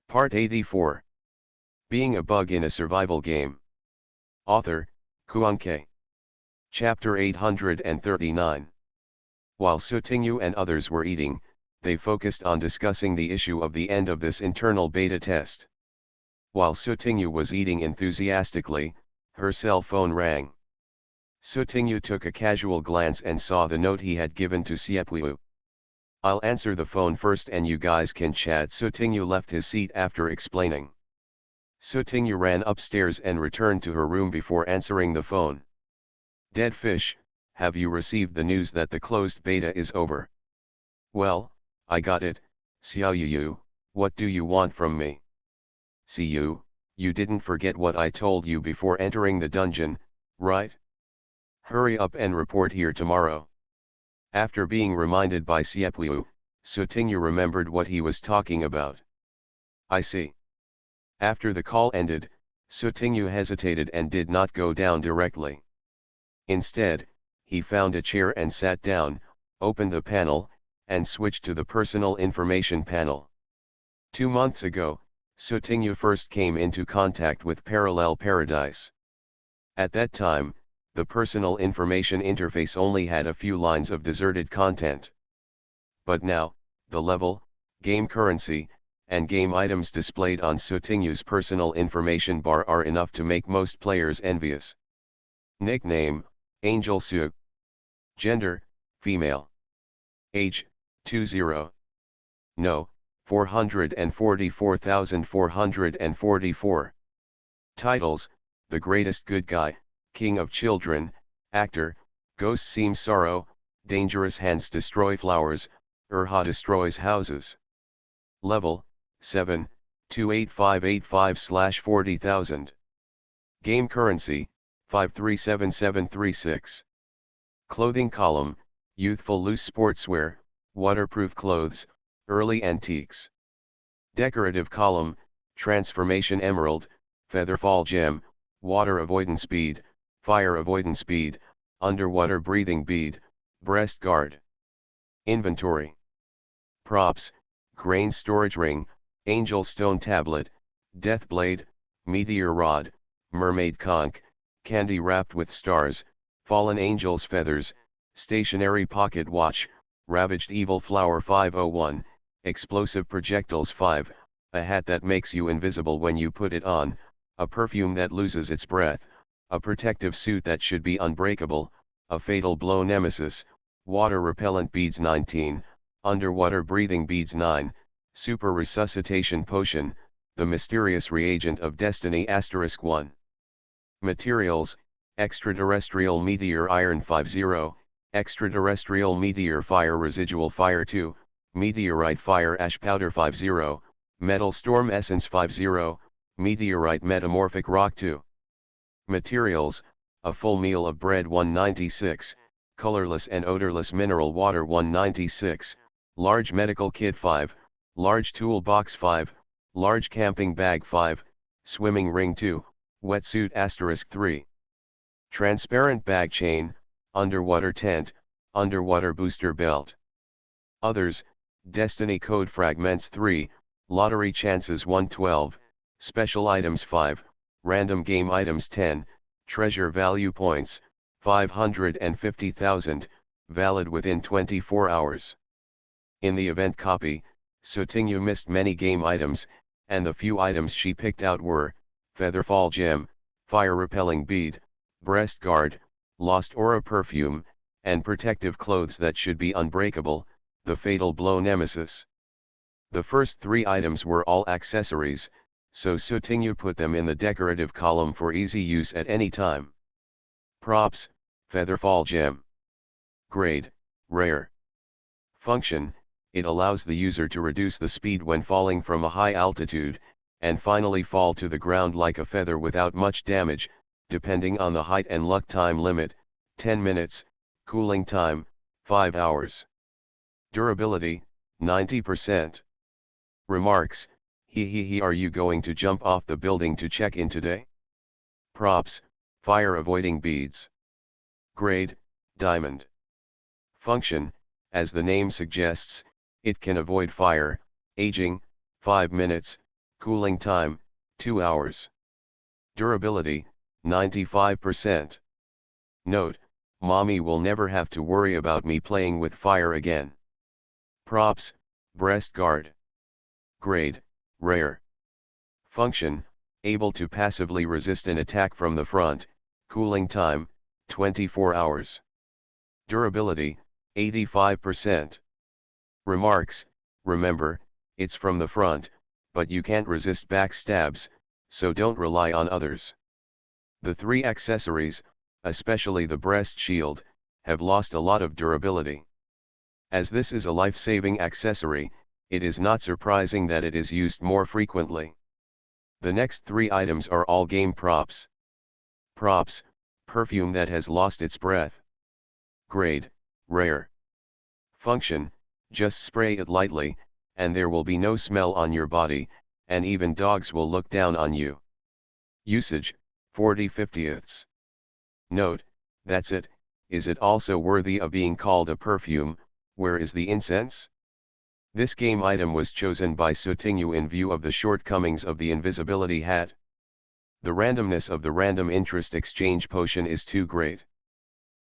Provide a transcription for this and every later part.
Part 84. Being a Bug in a Survival Game. Author, Kuanke. Chapter 839. While Sutinyu and others were eating, they focused on discussing the issue of the end of this internal beta test. While Sutinyu was eating enthusiastically, her cell phone rang. Sutinyu took a casual glance and saw the note he had given to Siepuyu. "I'll answer the phone first and you guys can chat." Sutinyu left his seat after explaining. Sutinyu ran upstairs and returned to her room before answering the phone. "Dead fish, have you received the news that the closed beta is over?" "Well, I got it, Xiaoyu, what do you want from me?" "See you didn't forget what I told you before entering the dungeon, right? Hurry up and report here tomorrow." After being reminded by Siepuyu, Sutinyu remembered what he was talking about. "I see." After the call ended, Sutinyu hesitated and did not go down directly. Instead, he found a chair and sat down, opened the panel, and switched to the personal information panel. 2 months ago, Sutinyu first came into contact with Parallel Paradise. At that time, the personal information interface only had a few lines of deserted content. But now, the level, game currency, and game items displayed on Sutinyu's personal information bar are enough to make most players envious. Nickname, Angel Su. Gender, female. Age, 20. No, 444,444. Titles, The Greatest Good Guy, King of Children, Actor, Ghost Seems Sorrow, Dangerous Hands Destroy Flowers, Urha Destroys Houses. Level, 7, 28585/40,000. Game currency, 537736. Clothing column, youthful loose sportswear, waterproof clothes, early antiques. Decorative column, transformation emerald, featherfall gem, water avoidance bead, fire avoidance bead, underwater breathing bead, breast guard. Inventory. Props, grain storage ring, angel stone tablet, death blade, meteor rod, mermaid conch, candy wrapped with stars, fallen angel's feathers, stationary pocket watch, ravaged evil flower 501, explosive projectiles 5, a hat that makes you invisible when you put it on, a perfume that loses its breath, a protective suit that should be unbreakable, a fatal blow nemesis, water repellent beads 19, underwater breathing beads 9, super resuscitation potion, the mysterious reagent of destiny *1. Materials, extraterrestrial meteor iron 50, extraterrestrial meteor fire residual fire 2, meteorite fire ash powder 50, metal storm essence 50, meteorite metamorphic rock 2. Materials, a full meal of bread 196, colorless and odorless mineral water 196, large medical kit 5, large toolbox 5, large camping bag 5, swimming ring 2, wetsuit *3. Transparent bag chain, underwater tent, underwater booster belt. Others, destiny code fragments 3, lottery chances 112, special items 5, random game items 10, treasure value points, 550,000, valid within 24 hours. In the event copy, Sutinyu missed many game items, and the few items she picked out were, featherfall gem, fire repelling bead, breast guard, lost aura perfume, and protective clothes that should be unbreakable, the fatal blow nemesis. The first 3 items were all accessories, so Sutinyu put them in the decorative column for easy use at any time. Props, featherfall gem. Grade, rare. Function, it allows the user to reduce the speed when falling from a high altitude, and finally fall to the ground like a feather without much damage, depending on the height and luck. Time limit, 10 minutes, cooling time, 5 hours. Durability, 90%. Remarks, he are you going to jump off the building to check in today? Props, fire avoiding beads. Grade, diamond. Function, as the name suggests, it can avoid fire, aging, 5 minutes, Cooling time, 2 hours. Durability, 95%. Note, mommy will never have to worry about me playing with fire again. Props, breast guard. Grade, rare. Function, able to passively resist an attack from the front, cooling time, 24 hours. Durability, 85%. Remarks, remember, it's from the front, but you can't resist backstabs, so don't rely on others. The 3 accessories, especially the breast shield, have lost a lot of durability. As this is a life-saving accessory, it is not surprising that it is used more frequently. The next 3 items are all game props. Props, perfume that has lost its breath. Grade, rare. Function, just spray it lightly, and there will be no smell on your body, and even dogs will look down on you. Usage, 40/50ths. Note, that's it, is it also worthy of being called a perfume? Where is the incense? This game item was chosen by Sutinyu in view of the shortcomings of the invisibility hat. The randomness of the random interest exchange potion is too great.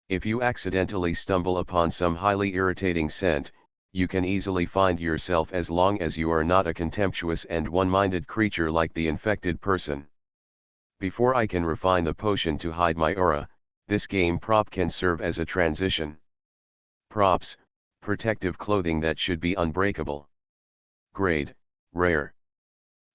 If you accidentally stumble upon some highly irritating scent, you can easily find yourself as long as you are not a contemptuous and one-minded creature like the infected person. Before I can refine the potion to hide my aura, this game prop can serve as a transition. Props, protective clothing that should be unbreakable. Grade, rare.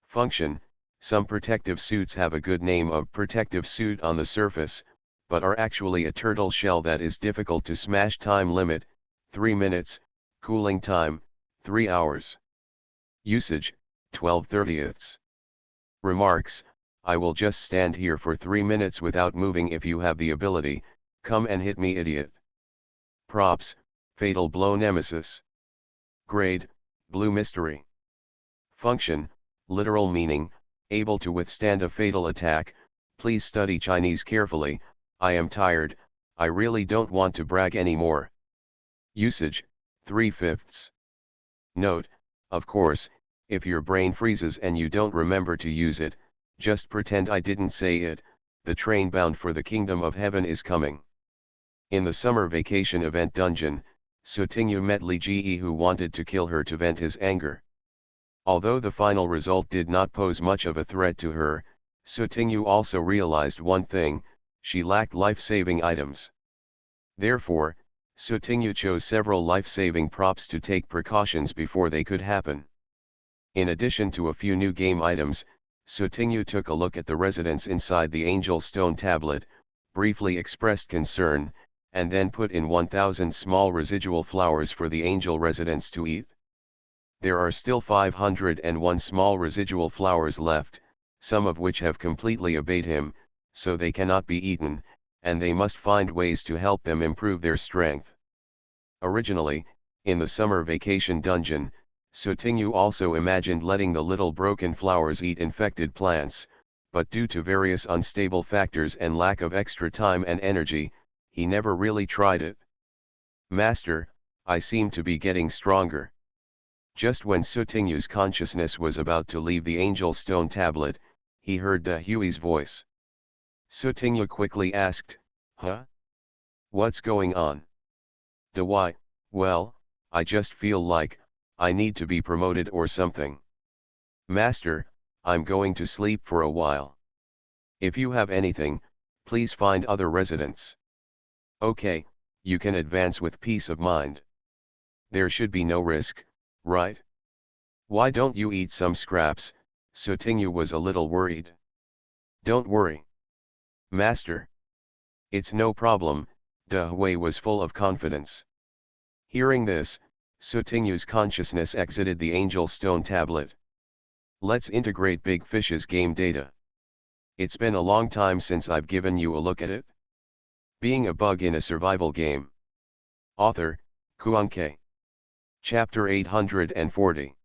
Function, some protective suits have a good name of protective suit on the surface, but are actually a turtle shell that is difficult to smash. Time limit, 3 minutes, cooling time, 3 hours. Usage, 12/30ths. Remarks, I will just stand here for 3 minutes without moving. If you have the ability, come and hit me, idiot. Props, fatal blow nemesis. Grade, blue mystery. Function, literal meaning, able to withstand a fatal attack. Please study Chinese carefully, I am tired, I really don't want to brag anymore. Usage, 3/5ths. Note, of course, if your brain freezes and you don't remember to use it, just pretend I didn't say it. The train bound for the kingdom of heaven is coming. In the summer vacation event dungeon, Sutinyu met Li Ji, who wanted to kill her to vent his anger. Although the final result did not pose much of a threat to her, Sutinyu also realized one thing: she lacked life-saving items. Therefore, Sutinyu chose several life-saving props to take precautions before they could happen. In addition to a few new game items, Sutinyu took a look at the residents inside the Angel Stone tablet, briefly expressed concern, and then put in 1,000 small residual flowers for the angel residents to eat. There are still 501 small residual flowers left, some of which have completely obeyed him, so they cannot be eaten, and they must find ways to help them improve their strength. Originally, in the summer vacation dungeon, Sutinyu also imagined letting the little broken flowers eat infected plants, but due to various unstable factors and lack of extra time and energy, he never really tried it. Master, I seem to be getting stronger. Just when Sutinyu's consciousness was about to leave the Angel Stone tablet, he heard Da Hui's voice. Sutinyu quickly asked, "Huh? What's going on?" Da Hui, well, I just feel like I need to be promoted or something. Master, I'm going to sleep for a while. If you have anything, please find other residents. Okay, you can advance with peace of mind. There should be no risk, right? Why don't you eat some scraps? Sutinyu was a little worried. Don't worry, Master. It's no problem, Da Hui was full of confidence. Hearing this, Sutinyu's consciousness exited the Angel Stone tablet. Let's integrate Big Fish's game data. It's been a long time since I've given you a look at it. Being a bug in a survival game. Author, Kuanke. Chapter 840.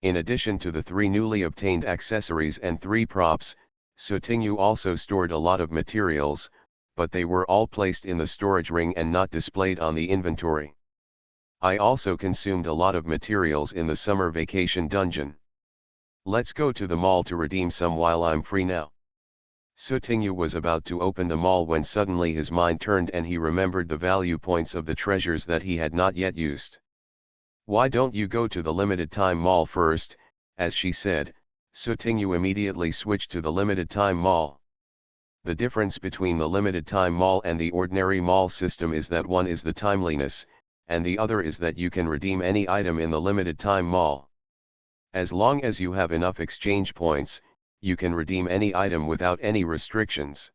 In addition to the 3 newly obtained accessories and 3 props, Sutinyu also stored a lot of materials, but they were all placed in the storage ring and not displayed on the inventory. I also consumed a lot of materials in the summer vacation dungeon. Let's go to the mall to redeem some while I'm free now. Sutingyu was about to open the mall when suddenly his mind turned and he remembered the value points of the treasures that he had not yet used. Why don't you go to the limited time mall first? As she said, Sutingyu immediately switched to the limited time mall. The difference between the limited time mall and the ordinary mall system is that one is the timeliness, and the other is that you can redeem any item in the limited time mall. As long as you have enough exchange points, you can redeem any item without any restrictions.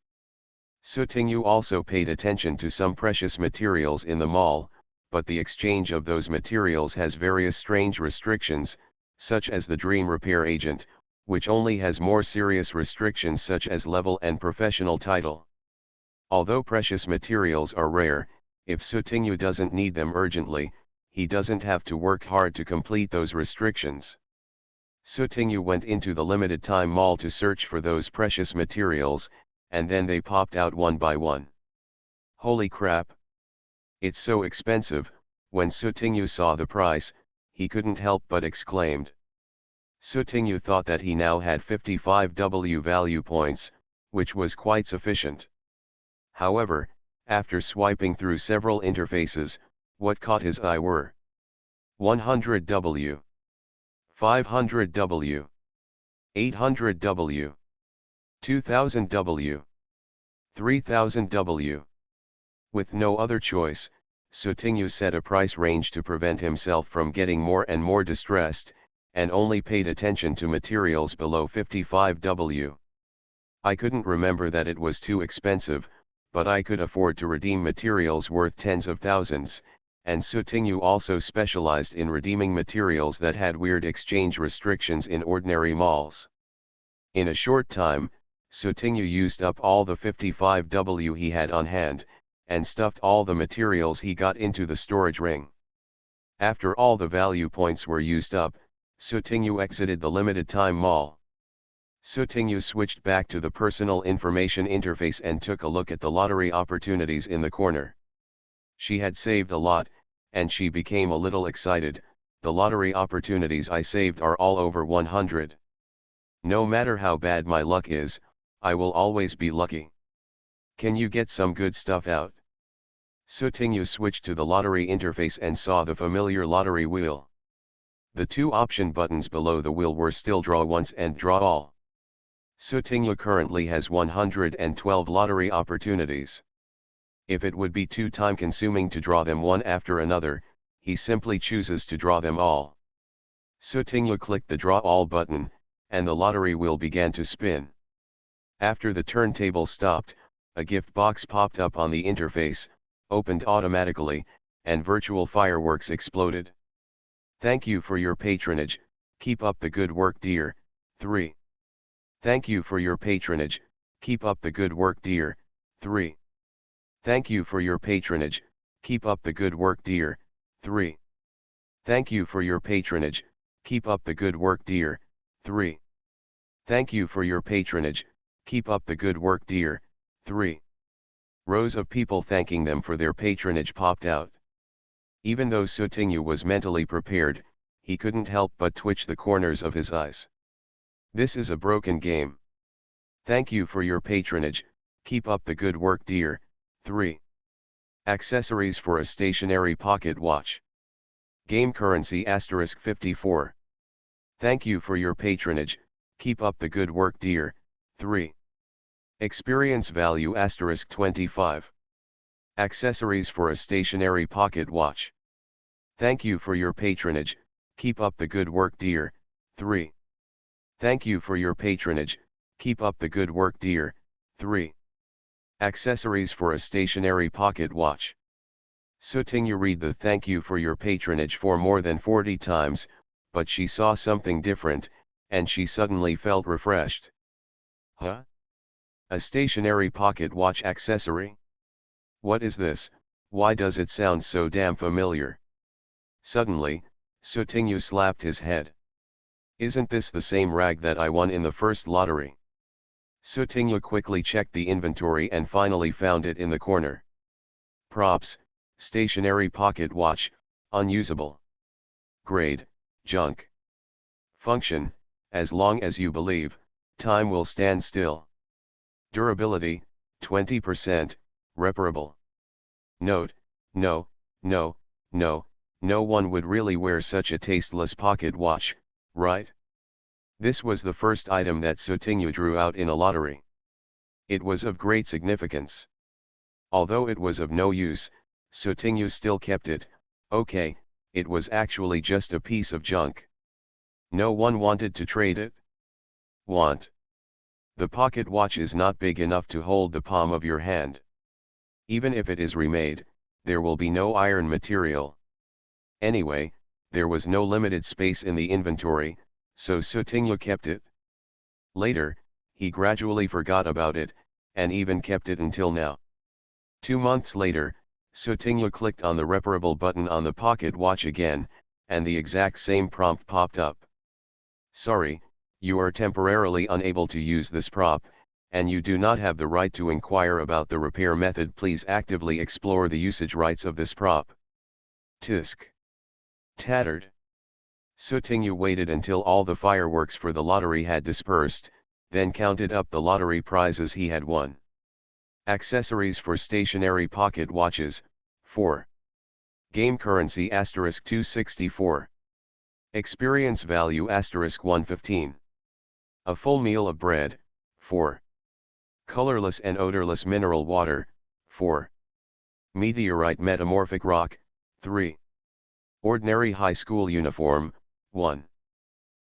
Sutingyu also paid attention to some precious materials in the mall, but the exchange of those materials has various strange restrictions, such as the Dream Repair Agent, which only has more serious restrictions such as level and professional title. Although precious materials are rare, if Sutingyu doesn't need them urgently, he doesn't have to work hard to complete those restrictions. Sutingyu went into the limited time mall to search for those precious materials, and then they popped out one by one. Holy crap! It's so expensive. When Sutingyu saw the price, he couldn't help but exclaimed. Sutingyu thought that he now had 55W value points, which was quite sufficient. However, after swiping through several interfaces, what caught his eye were 100W. 500W, 800W, 2000W, 3000W. With no other choice, Sutingyu set a price range to prevent himself from getting more and more distressed, and only paid attention to materials below 55W. I couldn't remember that it was too expensive, but I could afford to redeem materials worth tens of thousands, and Sutingyu also specialized in redeeming materials that had weird exchange restrictions in ordinary malls. In a short time, Sutingyu used up all the 55W he had on hand, and stuffed all the materials he got into the storage ring. After all the value points were used up, Sutingyu exited the limited time mall. Sutingyu switched back to the personal information interface and took a look at the lottery opportunities in the corner. She had saved a lot, and she became a little excited. The lottery opportunities I saved are all over 100. No matter how bad my luck is, I will always be lucky. Can you get some good stuff out? Sutingyu switched to the lottery interface and saw the familiar lottery wheel. The two option buttons below the wheel were still draw once and draw all. Sutingyu currently has 112 lottery opportunities. If it would be too time-consuming to draw them one after another, he simply chooses to draw them all. Sutingyu clicked the Draw All button, and the lottery wheel began to spin. After the turntable stopped, a gift box popped up on the interface, opened automatically, and virtual fireworks exploded. Thank you for your patronage, keep up the good work dear. 3. Thank you for your patronage, keep up the good work dear. 3. Thank you for your patronage, keep up the good work dear. 3. Thank you for your patronage, keep up the good work dear. 3. Thank you for your patronage, keep up the good work dear. 3. Rows of people thanking them for their patronage popped out. Even though Sutingyu was mentally prepared, he couldn't help but twitch the corners of his eyes. This is a broken game. Thank you for your patronage, keep up the good work dear. 3. Accessories for a stationary pocket watch. Game currency *54. Thank you for your patronage, keep up the good work dear. 3. Experience value *25. Accessories for a stationary pocket watch. Thank you for your patronage, keep up the good work dear. 3. Thank you for your patronage, keep up the good work dear. 3. Accessories for a stationary pocket watch. Sutingyu read the thank you for your patronage for more than 40 times, but she saw something different, and she suddenly felt refreshed. Huh? A stationary pocket watch accessory? What is this? Why does it sound so damn familiar? Suddenly, Sutingyu slapped his head. Isn't this the same rag that I won in the first lottery? Sutingyu quickly checked the inventory and finally found it in the corner. Props, stationary pocket watch, unusable. Grade, junk. Function, as long as you believe, time will stand still. Durability, 20%, reparable. Note, no, no, no, no one would really wear such a tasteless pocket watch, right? This was the first item that Sotinyu drew out in a lottery. It was of great significance. Although it was of no use, Sotinyu still kept it. Okay, it was actually just a piece of junk. No one wanted to trade it. Want. The pocket watch is not big enough to hold the palm of your hand. Even if it is remade, there will be no iron material. Anyway, there was no limited space in the inventory, so Sotinyu kept it. Later, he gradually forgot about it, and even kept it until now. 2 months later, Sotinyu clicked on the reparable button on the pocket watch again, and the exact same prompt popped up. Sorry, you are temporarily unable to use this prop, and you do not have the right to inquire about the repair method. Please actively explore the usage rights of this prop. Tisk. Tattered. Sotinyu waited until all the fireworks for the lottery had dispersed, then counted up the lottery prizes he had won. Accessories for stationary pocket watches, 4. Game currency *264. Experience value *115. A full meal of bread, 4. Colorless and odorless mineral water, 4. Meteorite metamorphic rock, 3. Ordinary high school uniform, 1.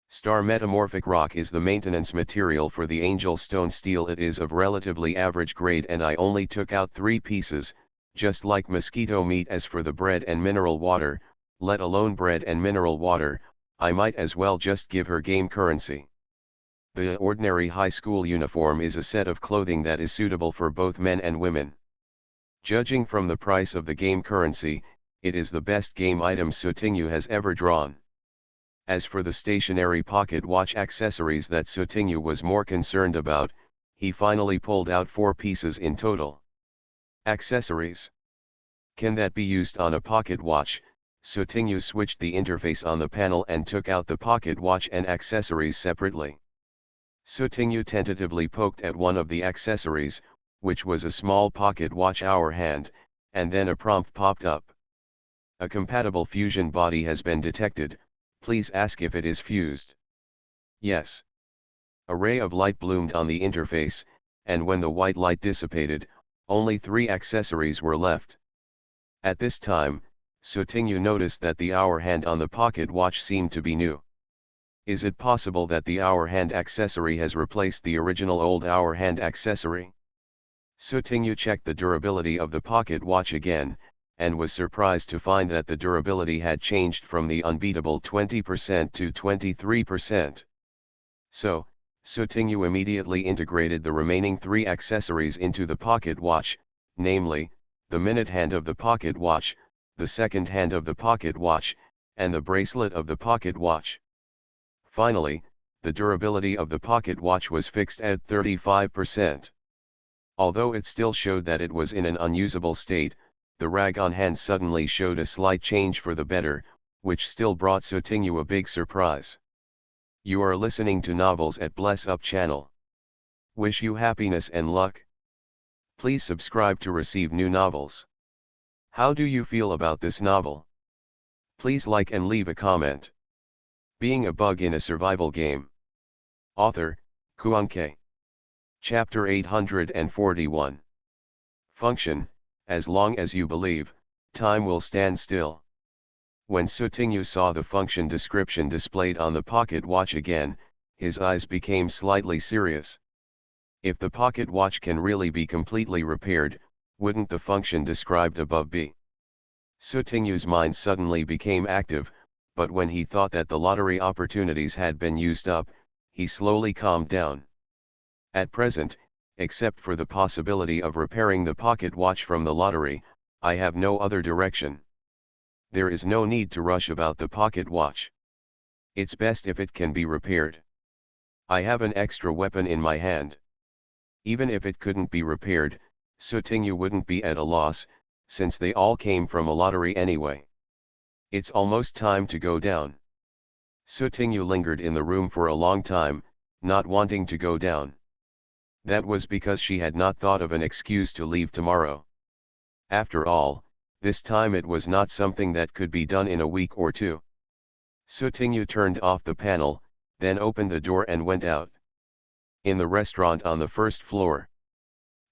Star metamorphic rock is the maintenance material for the angel stone steel. It is of relatively average grade and I only took out 3 pieces, just like mosquito meat. As for the bread and mineral water, let alone bread and mineral water, I might as well just give her game currency. The ordinary high school uniform is a set of clothing that is suitable for both men and women. Judging from the price of the game currency, it is the best game item Sotinyu has ever drawn. As for the stationary pocket watch accessories that Sotinyu was more concerned about, he finally pulled out 4 pieces in total. Accessories. Can that be used on a pocket watch? Sotinyu switched the interface on the panel and took out the pocket watch and accessories separately. Sotinyu tentatively poked at one of the accessories, which was a small pocket watch hour hand, and then a prompt popped up. A compatible fusion body has been detected, please ask if it is fused. Yes. A ray of light bloomed on the interface, and when the white light dissipated, only 3 accessories were left. At this time, Sotinyu noticed that the hour hand on the pocket watch seemed to be new. Is it possible that the hour hand accessory has replaced the original old hour hand accessory? Sotinyu checked the durability of the pocket watch again, and was surprised to find that the durability had changed from the unbeatable 20% to 23%. So, Sotinyu immediately integrated the remaining 3 accessories into the pocket watch, namely, the minute hand of the pocket watch, the second hand of the pocket watch, and the bracelet of the pocket watch. Finally, the durability of the pocket watch was fixed at 35%. Although it still showed that it was in an unusable state, the rag on hand suddenly showed a slight change for the better, which still brought Sotinyu a big surprise. You are listening to Novels at Bless Up channel. Wish you happiness and luck. Please subscribe to receive new novels. How do you feel about this novel? Please like and leave a comment. Being a bug in a survival game. Author, Kuanke. Chapter 841. Function, as long as you believe, time will stand still. When Sotinyu saw the function description displayed on the pocket watch again, his eyes became slightly serious. If the pocket watch can really be completely repaired, wouldn't the function described above be? Sotinyu's mind suddenly became active, but when he thought that the lottery opportunities had been used up, he slowly calmed down. At present, except for the possibility of repairing the pocket watch from the lottery, I have no other direction. There is no need to rush about the pocket watch. It's best if it can be repaired. I have an extra weapon in my hand. Even if it couldn't be repaired, Sotinyu wouldn't be at a loss, since they all came from a lottery anyway. It's almost time to go down. Sutingyu lingered in the room for a long time, not wanting to go down. That was because she had not thought of an excuse to leave tomorrow. After all, this time it was not something that could be done in a week or two. Sutingyu turned off the panel, then opened the door and went out. In the restaurant on the first floor.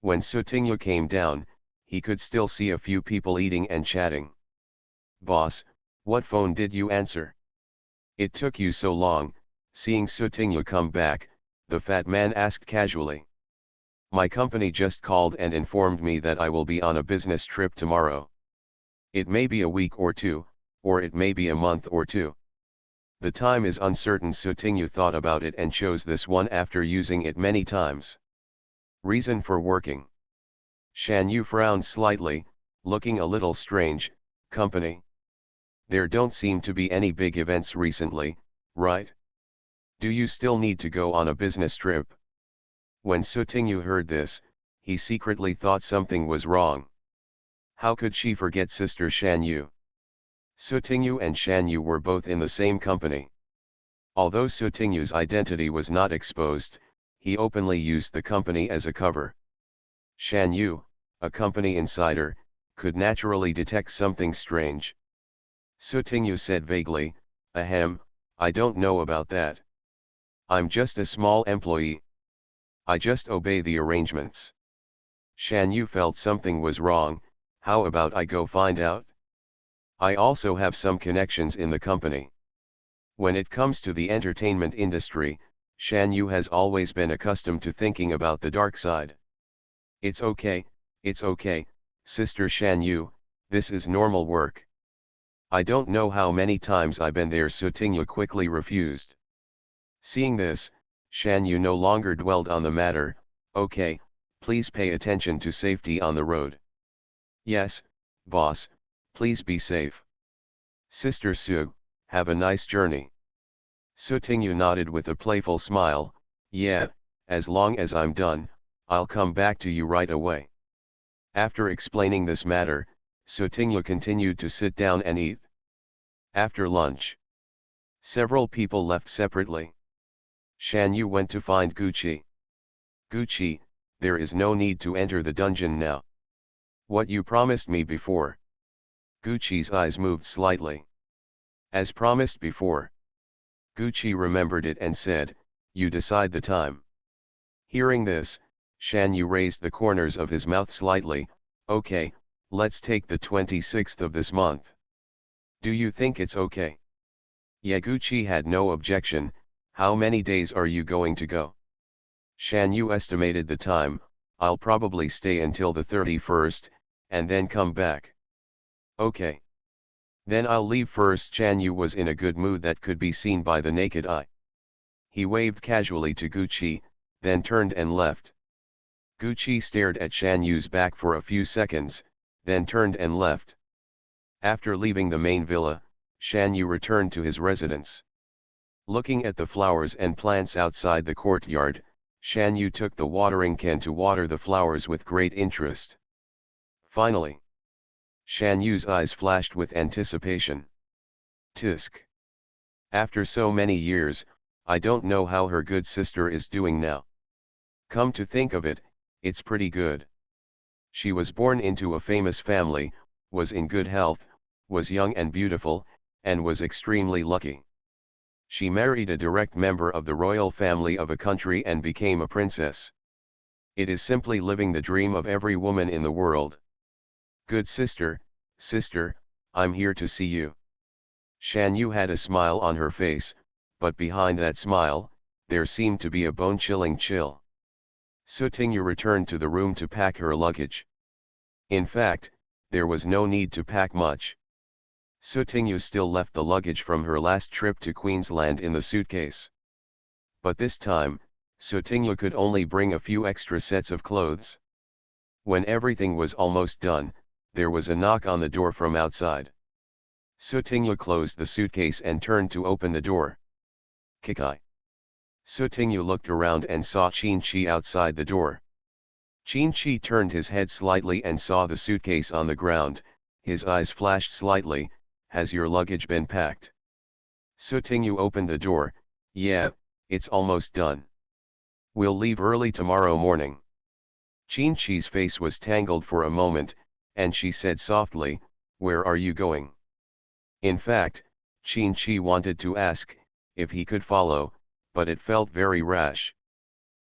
When Sutingyu came down, he could still see a few people eating and chatting. "Boss, what phone did you answer? It took you so long." Seeing Sutingyu come back, the fat man asked casually. "My company just called and informed me that I will be on a business trip tomorrow. It may be a week or two, or it may be a month or two. The time is uncertain." Sutingyu thought about it and chose this one after using it many times. Reason for working. Shan Yu frowned slightly, looking a little strange. Company. There don't seem to be any big events recently, right? Do you still need to go on a business trip? When Sutingyu heard this, he secretly thought something was wrong. How could she forget Sister Shan Yu? Sutingyu and Shan Yu were both in the same company. Although Sutingyu's identity was not exposed, he openly used the company as a cover. Shan Yu, a company insider, could naturally detect something strange. Sutingyu said vaguely, "Ahem, I don't know about that. I'm just a small employee. I just obey the arrangements." Shan Yu felt something was wrong. "How about I go find out? I also have some connections in the company." When it comes to the entertainment industry, Shan Yu has always been accustomed to thinking about the dark side. It's okay, Sister Shan Yu, this is normal work. I don't know how many times I've been there." Sutingyu quickly refused. Seeing this, Shan Yu no longer dwelled on the matter. "Okay, please pay attention to safety on the road." "Yes, boss, please be safe." "Sister Su, have a nice journey." Sutingyu nodded with a playful smile. "Yeah, as long as I'm done, I'll come back to you right away." After explaining this matter, Sutingyu continued to sit down and eat. After lunch, several people left separately. Shan Yu went to find Gucci. "Gucci, there is no need to enter the dungeon now. What you promised me before." Gucci's eyes moved slightly. "As promised before." Gucci remembered it and said, "You decide the time." Hearing this, Shan Yu raised the corners of his mouth slightly. "Okay, let's take the 26th of this month. Do you think it's okay?" Gucci had no objection. "How many days are you going to go?" Shan Yu estimated the time. "I'll probably stay until the 31st, and then come back." "Okay. Then I'll leave first." Shan Yu was in a good mood that could be seen by the naked eye. He waved casually to Gucci, then turned and left. Gucci stared at Shan Yu's back for a few seconds, then turned and left. After leaving the main villa, Shan Yu returned to his residence. Looking at the flowers and plants outside the courtyard, Shan Yu took the watering can to water the flowers with great interest. Finally, Shan Yu's eyes flashed with anticipation. Tisk. After so many years, I don't know how her good sister is doing now. Come to think of it, it's pretty good. She was born into a famous family, was in good health, was young and beautiful, and was extremely lucky. She married a direct member of the royal family of a country and became a princess. It is simply living the dream of every woman in the world. Good sister, I'm here to see you. Shan Yu had a smile on her face, but behind that smile, there seemed to be a bone-chilling chill. Sutingyu returned to the room to pack her luggage. In fact, there was no need to pack much. Sutingyu still left the luggage from her last trip to Queensland in the suitcase. But this time, Sutingyu could only bring a few extra sets of clothes. When everything was almost done, there was a knock on the door from outside. Sutingyu closed the suitcase and turned to open the door. "Kikai." Sutingyu looked around and saw Qin-Chi outside the door. Qin-Chi turned his head slightly and saw the suitcase on the ground. His eyes flashed slightly. "Has your luggage been packed?" Sutinyu opened the door. Yeah, it's almost done. We'll leave early tomorrow morning. Chin-Chi's face was tangled for a moment, and she said softly, where are you going? In fact, Chin-Chi wanted to ask if he could follow, but it felt very rash.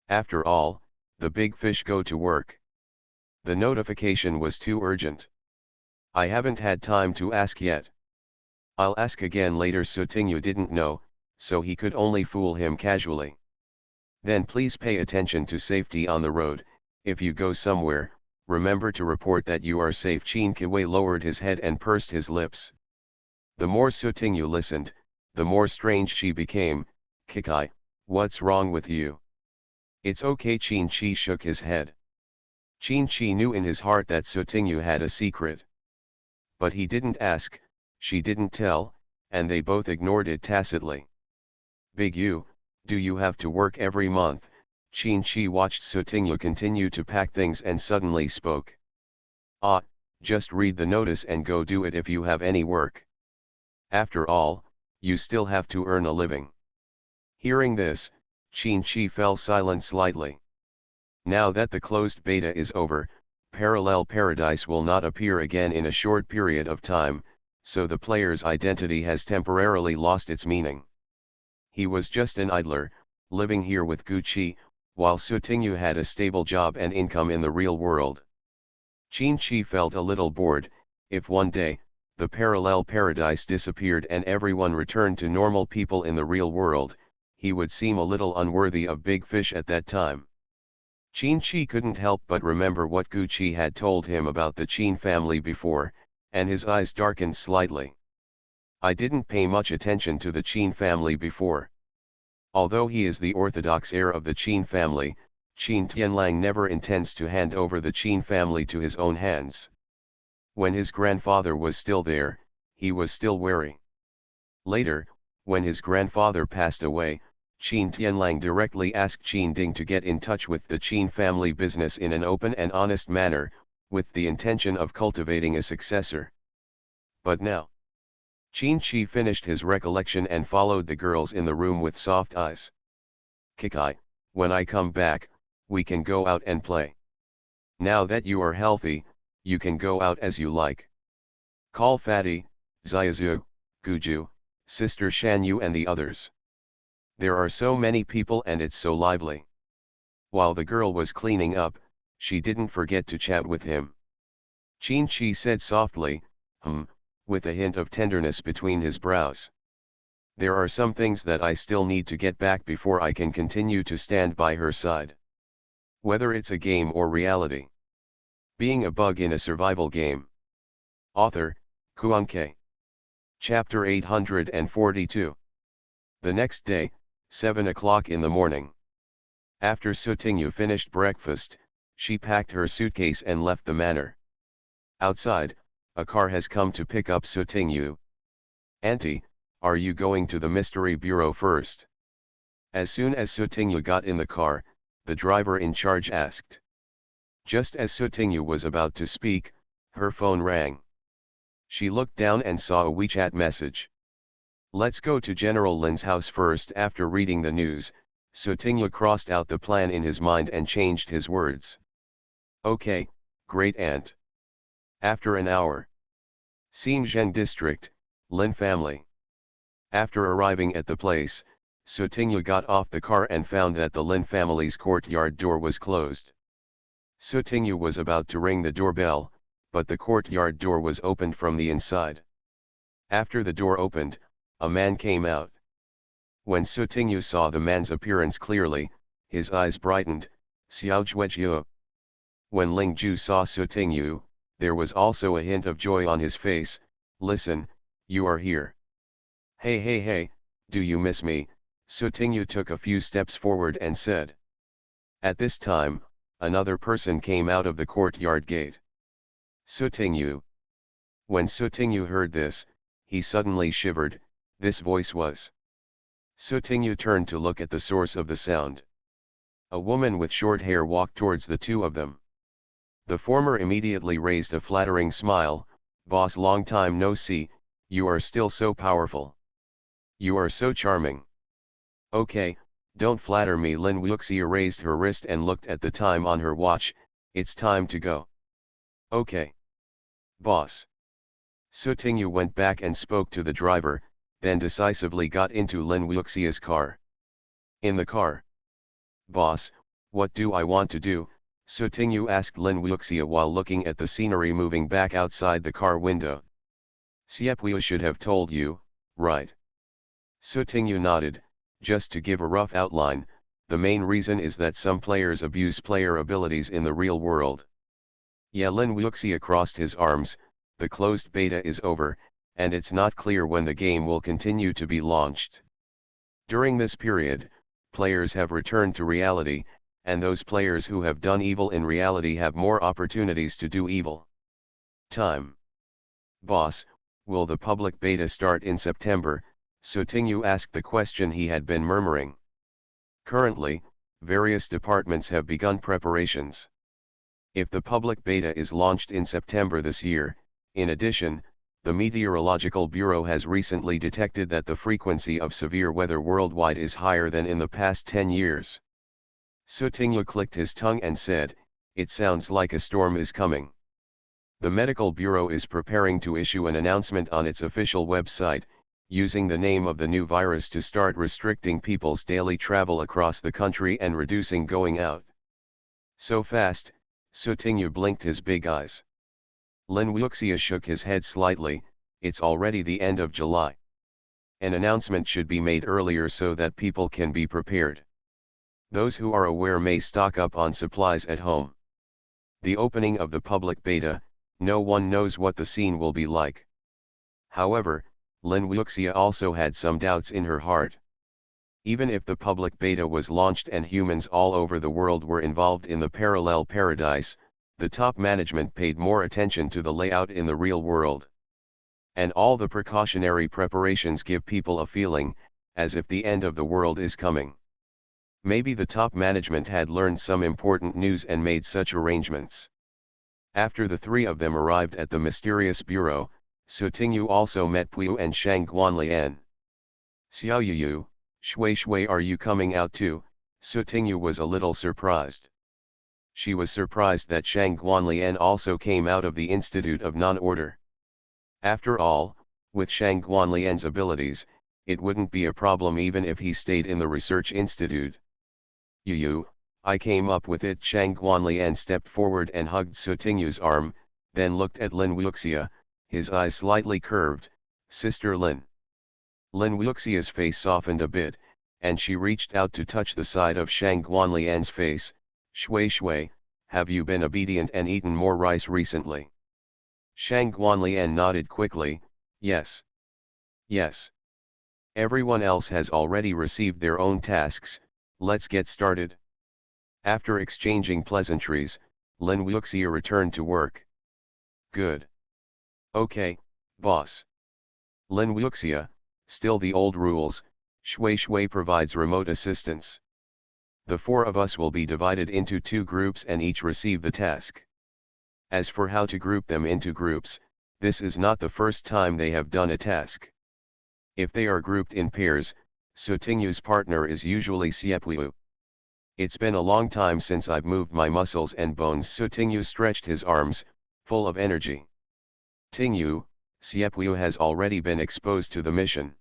After all, the big fish go to work. The notification was too urgent. I haven't had time to ask yet. I'll ask again later. Sutinyu didn't know, so he could only fool him casually. Then please pay attention to safety on the road. If you go somewhere, remember to report that you are safe. Chin-Kiwei lowered his head and pursed his lips. The more Sutinyu listened, the more strange she became. Kikai, what's wrong with you? It's okay. Chin-Chi shook his head. Chin-Chi knew in his heart that Sutinyu had a secret. But he didn't ask, she didn't tell, and they both ignored it tacitly. Big U, do you have to work every month? Chin-Chi watched Sutinyu continue to pack things and suddenly spoke. Ah, just read the notice and go do it if you have any work. After all, you still have to earn a living. Hearing this, Chin-Chi fell silent slightly. Now that the closed beta is over, Parallel Paradise will not appear again in a short period of time, so the player's identity has temporarily lost its meaning. He was just an idler, living here with Gucci, while Sutinyu had a stable job and income in the real world. Chin-Chi felt a little bored. If one day, the Parallel Paradise disappeared and everyone returned to normal people in the real world, he would seem a little unworthy of Big Fish at that time. Chin-Chi couldn't help but remember what Gucci had told him about the Chin family before, and his eyes darkened slightly. I didn't pay much attention to the Chin family before. Although he is the orthodox heir of the Chin family, Qin Tianlang never intends to hand over the Chin family to his own hands. When his grandfather was still there, he was still wary. Later, when his grandfather passed away, Qin Tianlang directly asked Qin Ding to get in touch with the Qin family business in an open and honest manner, with the intention of cultivating a successor. But now, Chin-Chi finished his recollection and followed the girls in the room with soft eyes. Kikai, when I come back, we can go out and play. Now that you are healthy, you can go out as you like. Call Fatty, Xiaozu, Guju, Sister Shanyu and the others. There are so many people and it's so lively. While the girl was cleaning up, she didn't forget to chat with him. Chin-Chi said softly, with a hint of tenderness between his brows. There are some things that I still need to get back before I can continue to stand by her side. Whether it's a game or reality. Being a bug in a survival game. Author, Kuanke. Chapter 842. The next day, 7 o'clock in the morning. After Sutinyu finished breakfast, she packed her suitcase and left the manor. Outside, a car has come to pick up Sutinyu. Auntie, are you going to the mystery bureau first? As soon as Sutinyu got in the car, the driver in charge asked. Just as Sutinyu was about to speak, her phone rang. She looked down and saw a WeChat message. Let's go to General Lin's house first. After reading the news, Sutinyu crossed out the plan in his mind and changed his words. Okay, great aunt. After an hour. Xinjiang District, Lin family. After arriving at the place, Sutinyu got off the car and found that the Lin family's courtyard door was closed. Sutinyu was about to ring the doorbell, but the courtyard door was opened from the inside. After the door opened, a man came out. When Sutinyu saw the man's appearance clearly, his eyes brightened. Xiaojuejiu. When Lingju saw Sutinyu, there was also a hint of joy on his face. Listen, you are here. Hey, do you miss me? Sutinyu took a few steps forward and said. At this time, another person came out of the courtyard gate. Sutinyu. When Sutinyu heard this, he suddenly shivered. This voice was. Sutinyu turned to look at the source of the sound. A woman with short hair walked towards the two of them. The former immediately raised a flattering smile. Boss, long time no see, you are still so powerful. You are so charming. Okay, don't flatter me. Lin Wuxia raised her wrist and looked at the time on her watch. It's time to go. Okay. Boss. Su Tingyu went back and spoke to the driver, then decisively got into Lin Wuxia's car. In the car. Boss, what do I want to do? Su Tingyu asked Lin Wuxia while looking at the scenery moving back outside the car window. Siepweo should have told you, right? Su Tingyu nodded. Just to give a rough outline, the main reason is that some players abuse player abilities in the real world. Yeah, Lin Wuxia crossed his arms. The closed beta is over, and it's not clear when the game will continue to be launched. During this period, players have returned to reality, and those players who have done evil in reality have more opportunities to do evil. Time. Boss, will the public beta start in September? Su Tingyu asked the question he had been murmuring. Currently, various departments have begun preparations. If the public beta is launched in September this year, in addition, the Meteorological Bureau has recently detected that the frequency of severe weather worldwide is higher than in the past 10 years. Su Tingyu clicked his tongue and said, "It sounds like a storm is coming." The Medical Bureau is preparing to issue an announcement on its official website, using the name of the new virus to start restricting people's daily travel across the country and reducing going out. So fast, Su Tingyu blinked his big eyes. Lin Wuxia shook his head slightly. It's already the end of July. An announcement should be made earlier so that people can be prepared. Those who are aware may stock up on supplies at home. The opening of the public beta, no one knows what the scene will be like. However, Lin Wuxia also had some doubts in her heart. Even if the public beta was launched and humans all over the world were involved in the parallel paradise, the top management paid more attention to the layout in the real world. And all the precautionary preparations give people a feeling, as if the end of the world is coming. Maybe the top management had learned some important news and made such arrangements. After the three of them arrived at the mysterious bureau, Su Tingyu also met Puyu and Shang Guanlian. Xiaoyu, Shui Shui, are you coming out too? Su Tingyu was a little surprised. She was surprised that Shang Guanlian also came out of the Institute of Non-Order. After all, with Shang Guanlian's abilities, it wouldn't be a problem even if he stayed in the research institute. Yu, I came up with it. Shang Guanlian stepped forward and hugged Su Tingyu's arm, then looked at Lin Wuxia, his eyes slightly curved. Sister Lin. Lin Wuxia's face softened a bit, and she reached out to touch the side of Shang Guanlian's face. Shui Shui, have you been obedient and eaten more rice recently? Shang Guanlian nodded quickly, yes. Yes. Everyone else has already received their own tasks, let's get started. After exchanging pleasantries, Lin Wuxia returned to work. Good. Okay, boss. Lin Wuxia, still the old rules, Shui Shui provides remote assistance. The four of us will be divided into two groups and each receive the task. As for how to group them into groups, this is not the first time they have done a task. If they are grouped in pairs, Su Tingyu's partner is usually Siepweo. It's been a long time since I've moved my muscles and bones. Su Tingyu stretched his arms, full of energy. Tingyu, Siepweo has already been exposed to the mission.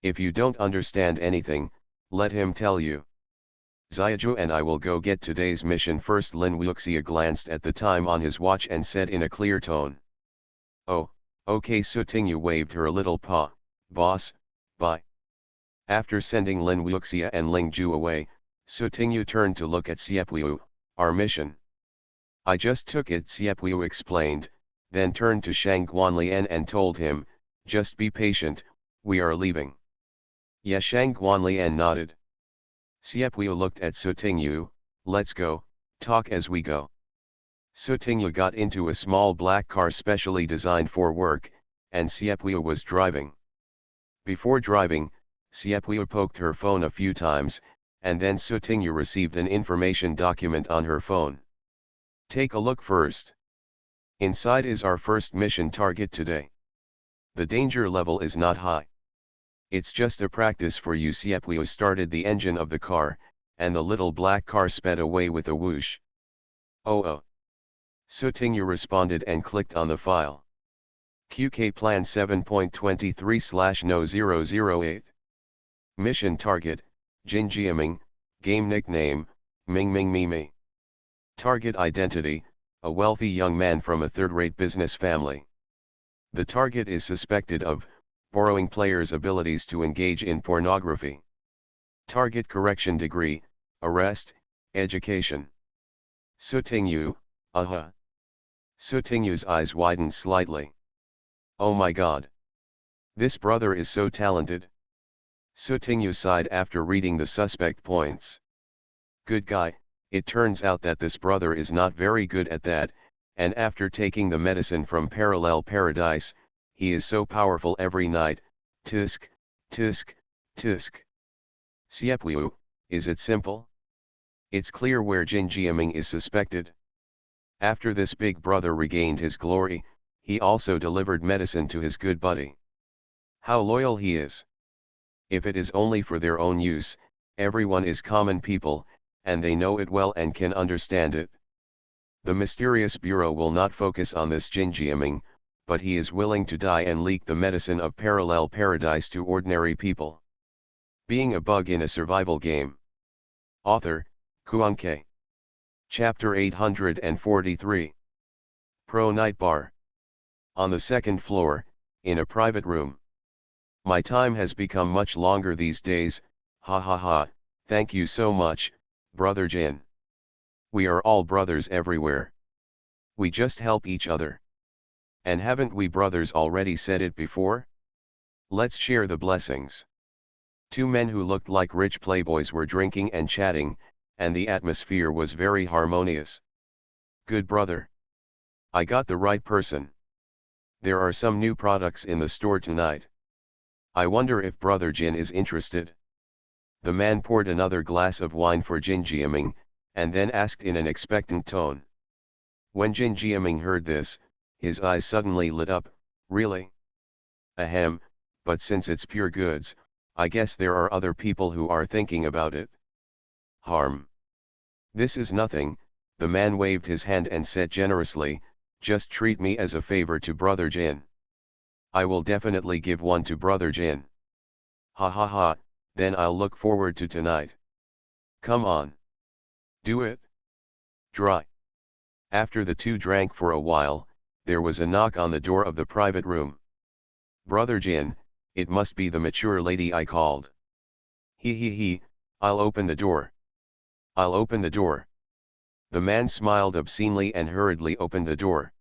If you don't understand anything, let him tell you. Xiaoju and I will go get today's mission first. Lin Wuxia glanced at the time on his watch and said in a clear tone. Oh, okay. Su Tingyu waved her little paw. Boss, bye. After sending Lin Wuxia and Ling Ju away, Su Tingyu turned to look at Siepweo. Our mission. I just took it, Siepweo explained, then turned to Shang Guanlian and told him, just be patient, we are leaving. Yeah, Shang Guanlian nodded. Siepweo looked at Su Tingyu, let's go, talk as we go. Su Tingyu got into a small black car specially designed for work, and Siepweo was driving. Before driving, Siepweo poked her phone a few times, and then Su Tingyu received an information document on her phone. Take a look first. Inside is our first mission target today. The danger level is not high. It's just a practice for you. Siepweo started the engine of the car, and the little black car sped away with a whoosh. Oh. Sutingyu responded and clicked on the file. QK Plan 7.23/No008. Mission Target, Jin Jiaming, Game Nickname, Ming Ming Mimi. Target Identity, a wealthy young man from a third-rate business family. The target is suspected of borrowing players' abilities to engage in pornography. Target Correction Degree, Arrest, Education. Sutingyu, Sutingyu's eyes widened slightly. Oh my god. This brother is so talented. Sutingyu sighed after reading the suspect points. Good guy, it turns out that this brother is not very good at that, and after taking the medicine from Parallel Paradise, he is so powerful every night. Tisk, tisk, tisk. Siepweo, is it simple? It's clear where Jin Jiaming is suspected. After this big brother regained his glory, he also delivered medicine to his good buddy. How loyal he is. If it is only for their own use, everyone is common people, and they know it well and can understand it. The mysterious bureau will not focus on this Jin Jiaming, but he is willing to die and leak the medicine of Parallel Paradise to ordinary people. Being a bug in a survival game. Author, Kuanke. Chapter 843. Pro Night Bar. On the second floor, in a private room. My time has become much longer these days, ha ha ha, thank you so much, Brother Jin. We are all brothers everywhere. We just help each other. And haven't we brothers already said it before? Let's share the blessings. Two men who looked like rich playboys were drinking and chatting, and the atmosphere was very harmonious. Good brother. I got the right person. There are some new products in the store tonight. I wonder if Brother Jin is interested. The man poured another glass of wine for Jin Jiaming, and then asked in an expectant tone. When Jin Jiaming heard this, his eyes suddenly lit up. Really? Ahem, but since it's pure goods, I guess there are other people who are thinking about it. Harm. This is nothing, the man waved his hand and said generously, just treat me as a favor to Brother Jin. I will definitely give one to Brother Jin. Ha ha ha, then I'll look forward to tonight. Come on. Do it. Dry. After the two drank for a while, there was a knock on the door of the private room. Brother Jin, it must be the mature lady I called. He, I'll open the door. I'll open the door. The man smiled obscenely and hurriedly opened the door.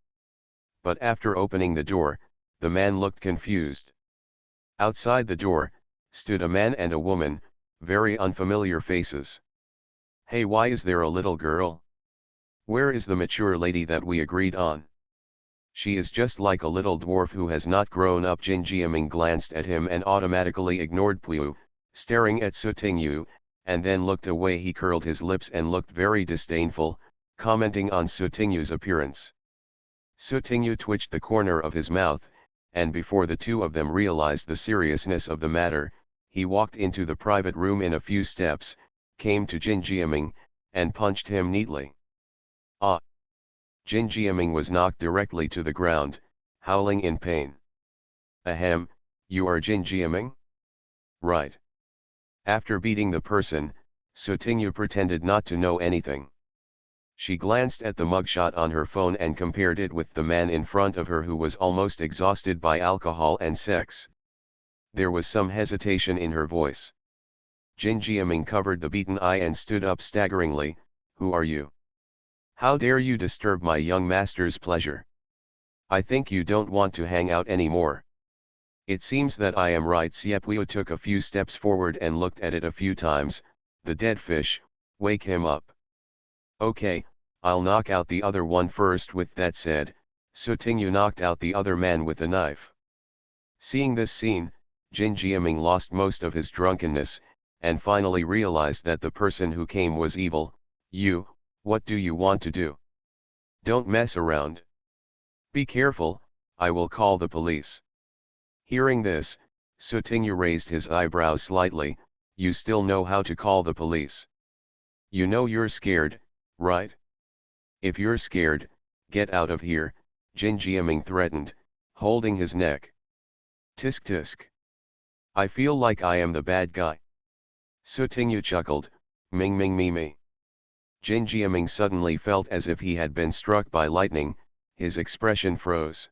But after opening the door, the man looked confused. Outside the door, stood a man and a woman, very unfamiliar faces. Hey, why is there a little girl? Where is the mature lady that we agreed on? She is just like a little dwarf who has not grown up. Jin Jiaming glanced at him and automatically ignored Puyu, staring at Sutingyu, and then looked away. He curled his lips and looked very disdainful, commenting on Sutingyu's appearance. Sutingyu twitched the corner of his mouth, and before the two of them realized the seriousness of the matter, he walked into the private room in a few steps, came to Jin Jiaming, and punched him neatly. Ah! Jin Jiaming was knocked directly to the ground, howling in pain. Ahem, you are Jin Jiaming? Right. After beating the person, Sutingyu pretended not to know anything. She glanced at the mugshot on her phone and compared it with the man in front of her who was almost exhausted by alcohol and sex. There was some hesitation in her voice. Jin Jiaming covered the beaten eye and stood up staggeringly. Who are you? How dare you disturb my young master's pleasure? I think you don't want to hang out anymore. It seems that I am right. Siepweo took a few steps forward and looked at it a few times. The dead fish, wake him up. Okay, I'll knock out the other one first. With that said, Sutingyu knocked out the other man with a knife. Seeing this scene, Jin Jiaming lost most of his drunkenness, and finally realized that the person who came was evil. You, what do you want to do? Don't mess around. Be careful, I will call the police. Hearing this, Sutinyu raised his eyebrows slightly. You still know how to call the police. You know you're scared, right? If you're scared, get out of here, Jin Jiaming threatened, holding his neck. Tisk tisk. I feel like I am the bad guy. Sutinyu chuckled, Ming Ming me me. Jin Jiaming suddenly felt as if he had been struck by lightning, his expression froze.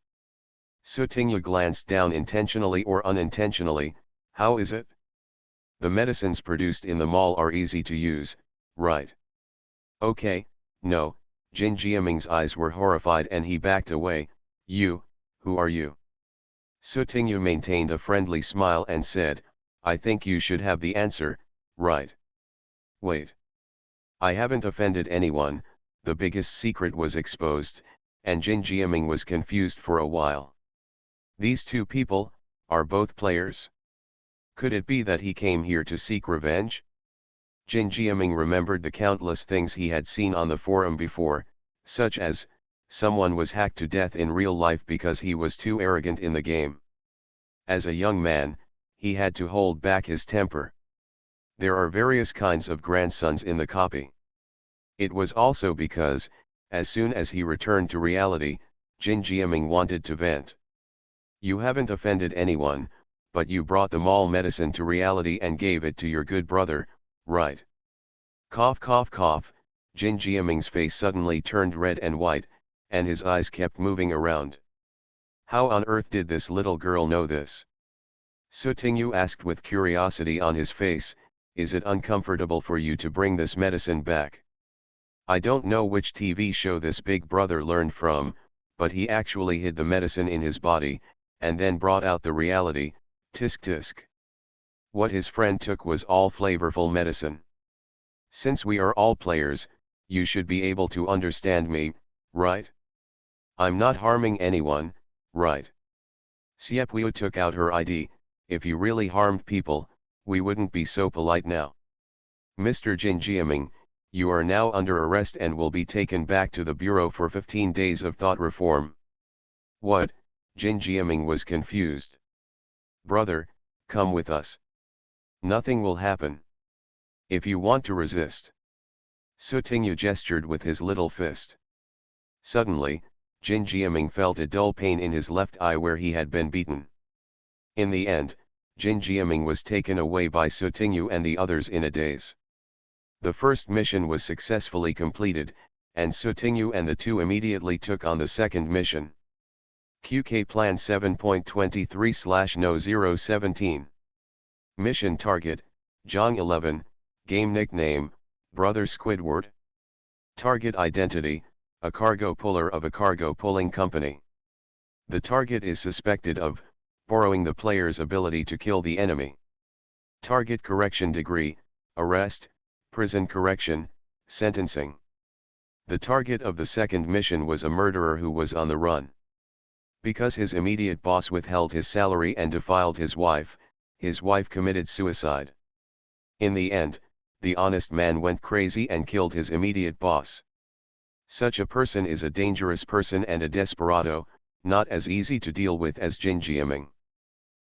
Sutinyu glanced down intentionally or unintentionally. How is it? The medicines produced in the mall are easy to use, right? Okay, no, Jin Jiaming's eyes were horrified and he backed away. You, who are you? Sutinyu maintained a friendly smile and said, I think you should have the answer, right? Wait. I haven't offended anyone. The biggest secret was exposed, and Jin Jiaming was confused for a while. These two people, are both players? Could it be that he came here to seek revenge? Jin Jiaming remembered the countless things he had seen on the forum before, such as, someone was hacked to death in real life because he was too arrogant in the game. As a young man, he had to hold back his temper. There are various kinds of grandsons in the copy. It was also because, as soon as he returned to reality, Jin Jiaming wanted to vent. You haven't offended anyone, but you brought the mall medicine to reality and gave it to your good brother, right? Cough cough cough, Jin Jiaming's face suddenly turned red and white, and his eyes kept moving around. How on earth did this little girl know this? Sutinyu asked with curiosity on his face, is it uncomfortable for you to bring this medicine back? I don't know which TV show this big brother learned from, but he actually hid the medicine in his body, and then brought out the reality, tisk tisk. What his friend took was all flavorful medicine. Since we are all players, you should be able to understand me, right? I'm not harming anyone, right? Siepwu took out her ID, if you really harmed people, we wouldn't be so polite now. Mr. Jin Jiaming, you are now under arrest and will be taken back to the bureau for 15 days of thought reform. What? Jin Jiaming was confused. Brother, come with us. Nothing will happen. If you want to resist. Sutinyu gestured with his little fist. Suddenly, Jin Jiaming felt a dull pain in his left eye where he had been beaten. In the end, Jin Jiaming was taken away by Sutinyu and the others in a daze. The first mission was successfully completed, and Sutinyu and the two immediately took on the second mission. QK Plan 7.23/No017. Mission Target, Jong 11, Game Nickname, Brother Squidward. Target Identity, a cargo puller of a cargo pulling company. The target is suspected of borrowing the player's ability to kill the enemy. Target Correction Degree, Arrest, Prison Correction, Sentencing. The target of the second mission was a murderer who was on the run. Because his immediate boss withheld his salary and defiled his wife committed suicide. In the end, the honest man went crazy and killed his immediate boss. Such a person is a dangerous person and a desperado, not as easy to deal with as Jin Jiaming.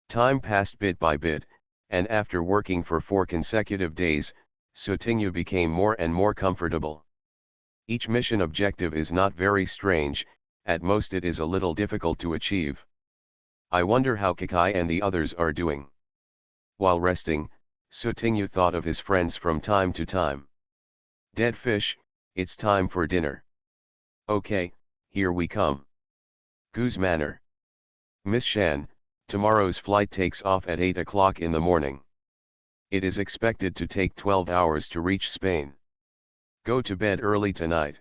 Time passed bit by bit, and after working for 4 consecutive days, Sutinyu became more and more comfortable. Each mission objective is not very strange, at most it is a little difficult to achieve. I wonder how Kakai and the others are doing. While resting, Sutinyu thought of his friends from time to time. Dead fish, it's time for dinner. Okay, here we come. Goose Manor. Miss Shan, tomorrow's flight takes off at 8 o'clock in the morning. It is expected to take 12 hours to reach Spain. Go to bed early tonight.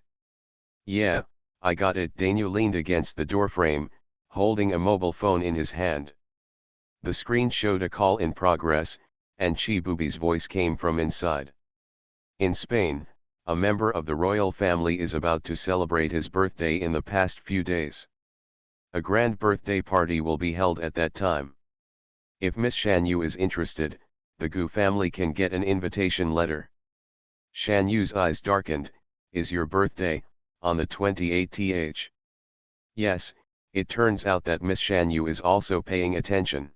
Yeah, I got it. Daniel leaned against the doorframe, holding a mobile phone in his hand. The screen showed a call in progress, and Chibubi's voice came from inside. In Spain, a member of the royal family is about to celebrate his birthday in the past few days. A grand birthday party will be held at that time. If Miss Shan Yu is interested, the Gu family can get an invitation letter. Shan Yu's eyes darkened. Is your birthday on the 28th? Yes, it turns out that Miss Shan Yu is also paying attention.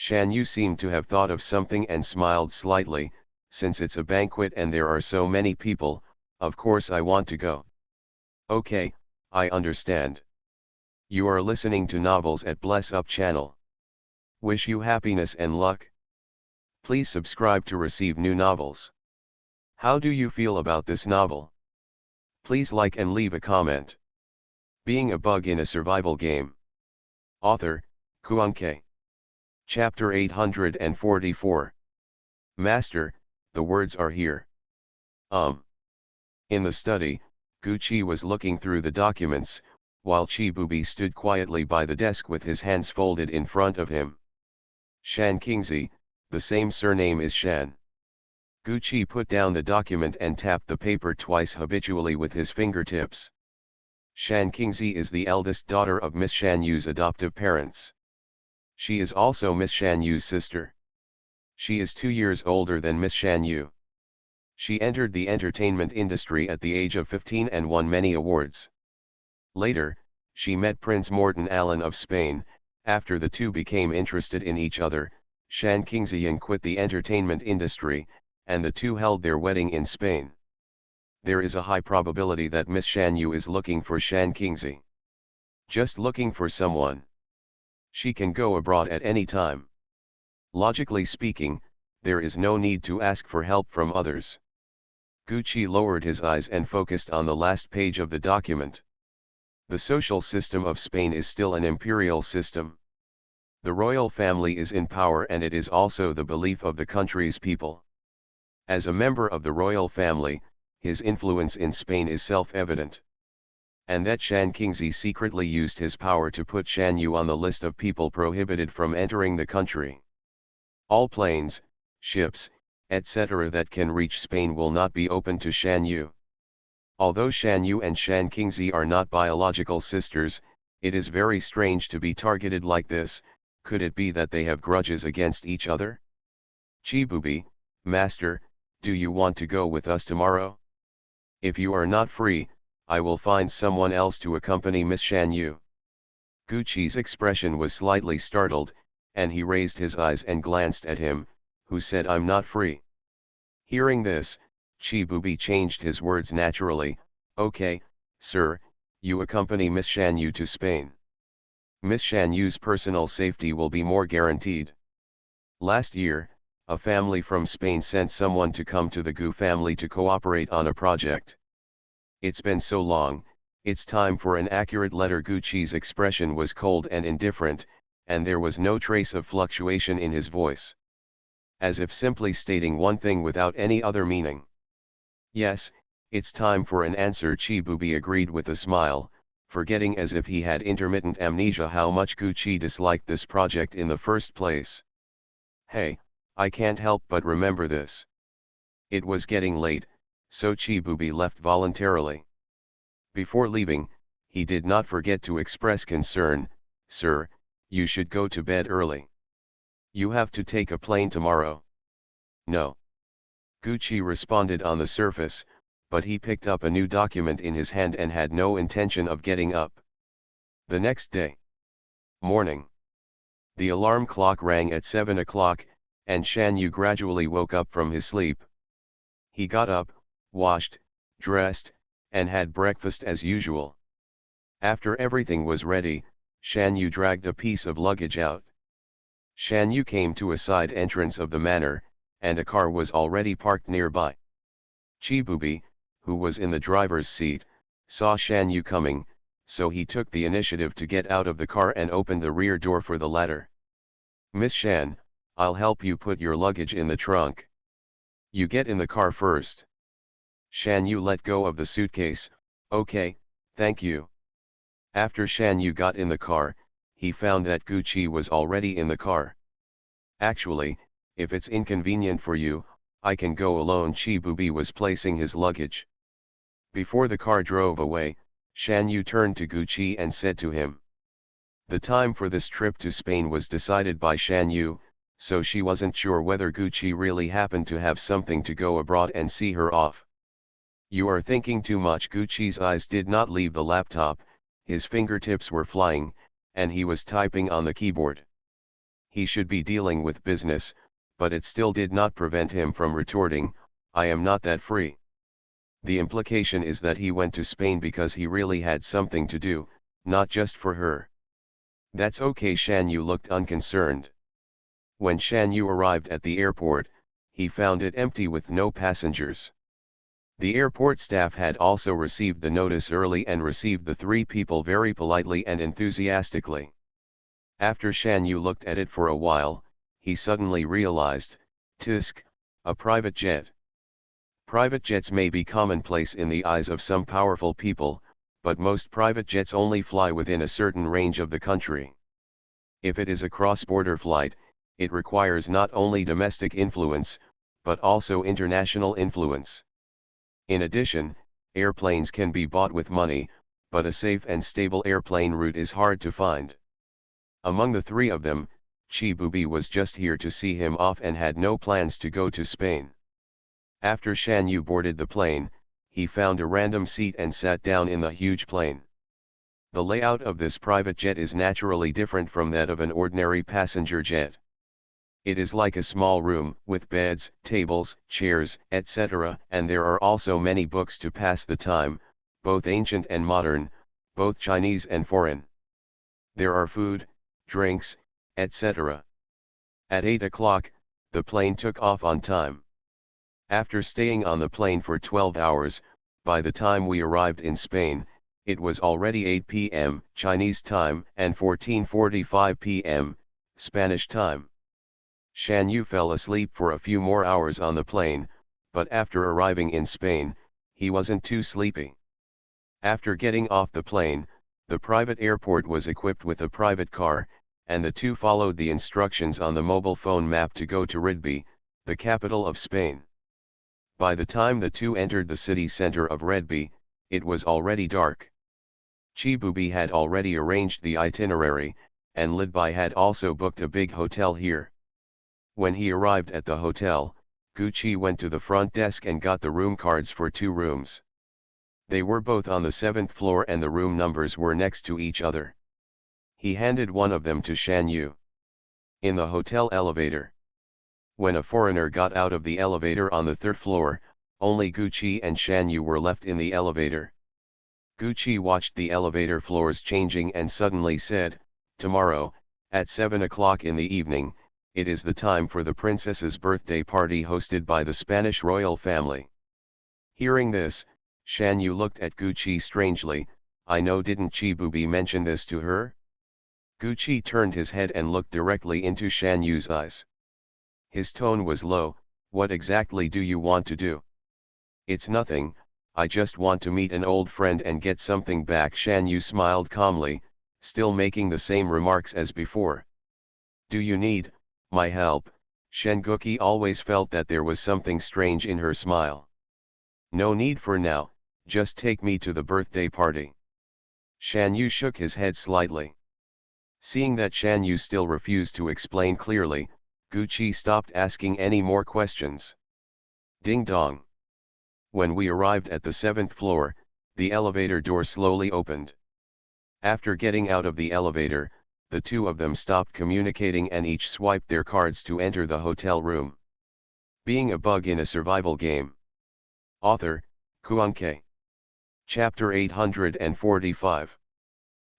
Shan Yu seemed to have thought of something and smiled slightly. Since it's a banquet and there are so many people, of course I want to go. Okay, I understand. You are listening to Novels at Bless Up channel. Wish you happiness and luck. Please subscribe to receive new novels. How do you feel about this novel? Please like and leave a comment. Being a Bug in a Survival Game. Author, Kuanke. Chapter 844. Master, the words are here. In the study, Gucci was looking through the documents, while Chibubi stood quietly by the desk with his hands folded in front of him. Shan Kingzi, the same surname is Shan. Gucci put down the document and tapped the paper twice habitually with his fingertips. Shan Kingzi is the eldest daughter of Miss Shan Yu's adoptive parents. She is also Miss Shan Yu's sister. She is 2 years older than Miss Shan Yu. She entered the entertainment industry at the age of 15 and won many awards. Later, she met Prince Morton Allen of Spain. After the two became interested in each other, Shan Kingzi quit the entertainment industry, and the two held their wedding in Spain. There is a high probability that Miss Shan Yu is looking for Shan Kingzi. Just looking for someone. She can go abroad at any time. Logically speaking, there is no need to ask for help from others. Gucci lowered his eyes and focused on the last page of the document. The social system of Spain is still an imperial system. The royal family is in power and it is also the belief of the country's people. As a member of the royal family, his influence in Spain is self-evident. And that Shan Kingzi secretly used his power to put Shan Yu on the list of people prohibited from entering the country. All planes, ships, etc. that can reach Spain will not be open to Shan Yu. Although Shan Yu and Shan Kingzi are not biological sisters, it is very strange to be targeted like this. Could it be that they have grudges against each other? Chibubi, Master, do you want to go with us tomorrow? If you are not free, I will find someone else to accompany Miss Shan Yu. Gucci's expression was slightly startled, and he raised his eyes and glanced at him, who said I'm not free. Hearing this, Chibubi changed his words naturally. Okay, sir, you accompany Miss Shan Yu to Spain. Miss Shan Yu's personal safety will be more guaranteed. Last year, a family from Spain sent someone to come to the Gu family to cooperate on a project. It's been so long, it's time for an accurate letter. Gucci's expression was cold and indifferent, and there was no trace of fluctuation in his voice. As if simply stating one thing without any other meaning. Yes, it's time for an answer. Chibubi agreed with a smile, forgetting as if he had intermittent amnesia how much Gucci disliked this project in the first place. Hey, I can't help but remember this. It was getting late, so Chibubi left voluntarily. Before leaving, he did not forget to express concern. Sir, you should go to bed early. You have to take a plane tomorrow. No. Gucci responded on the surface, but he picked up a new document in his hand and had no intention of getting up. The next day. Morning. The alarm clock rang at 7 o'clock, and Shan Yu gradually woke up from his sleep. He got up, washed, dressed, and had breakfast as usual. After everything was ready, Shan Yu dragged a piece of luggage out. Shan Yu came to a side entrance of the manor, and a car was already parked nearby. Chibubi, who was in the driver's seat, saw Shan Yu coming, so he took the initiative to get out of the car and opened the rear door for the latter. Miss Shan, I'll help you put your luggage in the trunk. You get in the car first. Shan Yu let go of the suitcase. Okay, thank you. After Shan Yu got in the car, he found that Gucci was already in the car. Actually, if it's inconvenient for you, I can go alone. Chibubi was placing his luggage. Before the car drove away, Shan Yu turned to Gucci and said to him. The time for this trip to Spain was decided by Shan Yu, so she wasn't sure whether Gucci really happened to have something to go abroad and see her off. You are thinking too much. Gucci's eyes did not leave the laptop, his fingertips were flying, and he was typing on the keyboard. he should be dealing with business, but it still did not prevent him from retorting, "I am not that free." The implication is that he went to Spain because he really had something to do, not just for her. "That's okay." Shan Yu looked unconcerned. When Shan Yu arrived at the airport, he found it empty with no passengers. The airport staff had also received the notice early and received the three people very politely and enthusiastically. After Shan Yu looked at it for a while, he suddenly realized, tisk, a private jet. Private jets may be commonplace in the eyes of some powerful people, but most private jets only fly within a certain range of the country. If it is a cross-border flight, it requires not only domestic influence, but also international influence. In addition, airplanes can be bought with money, but a safe and stable airplane route is hard to find. Among the three of them, Chibubi was just here to see him off and had no plans to go to Spain. After Shan Yu boarded the plane, he found a random seat and sat down in the huge plane. The layout of this private jet is naturally different from that of an ordinary passenger jet. It is like a small room, with beds, tables, chairs, etc., and there are also many books to pass the time, both ancient and modern, both Chinese and foreign. There are food, drinks, etc. At 8 o'clock, the plane took off on time. After staying on the plane for 12 hours, by the time we arrived in Spain, it was already 8 p.m. Chinese time and 14:45 p.m. Spanish time. Shan Yu fell asleep for a few more hours on the plane, but after arriving in Spain, he wasn't too sleepy. After getting off the plane, the private airport was equipped with a private car, and the two followed the instructions on the mobile phone map to go to Redby, the capital of Spain. By the time the two entered the city center of Redby, it was already dark. Chibubi had already arranged the itinerary, and Lidbai had also booked a big hotel here. When he arrived at the hotel, Gucci went to the front desk and got the room cards for 2 rooms. They were both on the 7th floor and the room numbers were next to each other. He handed one of them to Shan Yu. In the hotel elevator. When a foreigner got out of the elevator on the 3rd floor, only Gucci and Shan Yu were left in the elevator. Gucci watched the elevator floors changing and suddenly said, "Tomorrow, at 7 o'clock in the evening, it is the time for the princess's birthday party hosted by the Spanish royal family." Hearing this, Shan Yu looked at Gucci strangely. "I know, didn't Chibubi mention this to her?" Gucci turned his head and looked directly into Shan Yu's eyes. His tone was low. "What exactly do you want to do?" "It's nothing, I just want to meet an old friend and get something back." Shan Yu smiled calmly, still making the same remarks as before. "Do you need my help?" Shenguki always felt that there was something strange in her smile. "No need for now, just take me to the birthday party." Shan Yu shook his head slightly. Seeing that Shan Yu still refused to explain clearly, Gucci stopped asking any more questions. Ding dong. When we arrived at the 7th floor, the elevator door slowly opened. After getting out of the elevator, the two of them stopped communicating and each swiped their cards to enter the hotel room. Being a bug in a survival game. Author, Kuanke. Chapter 845.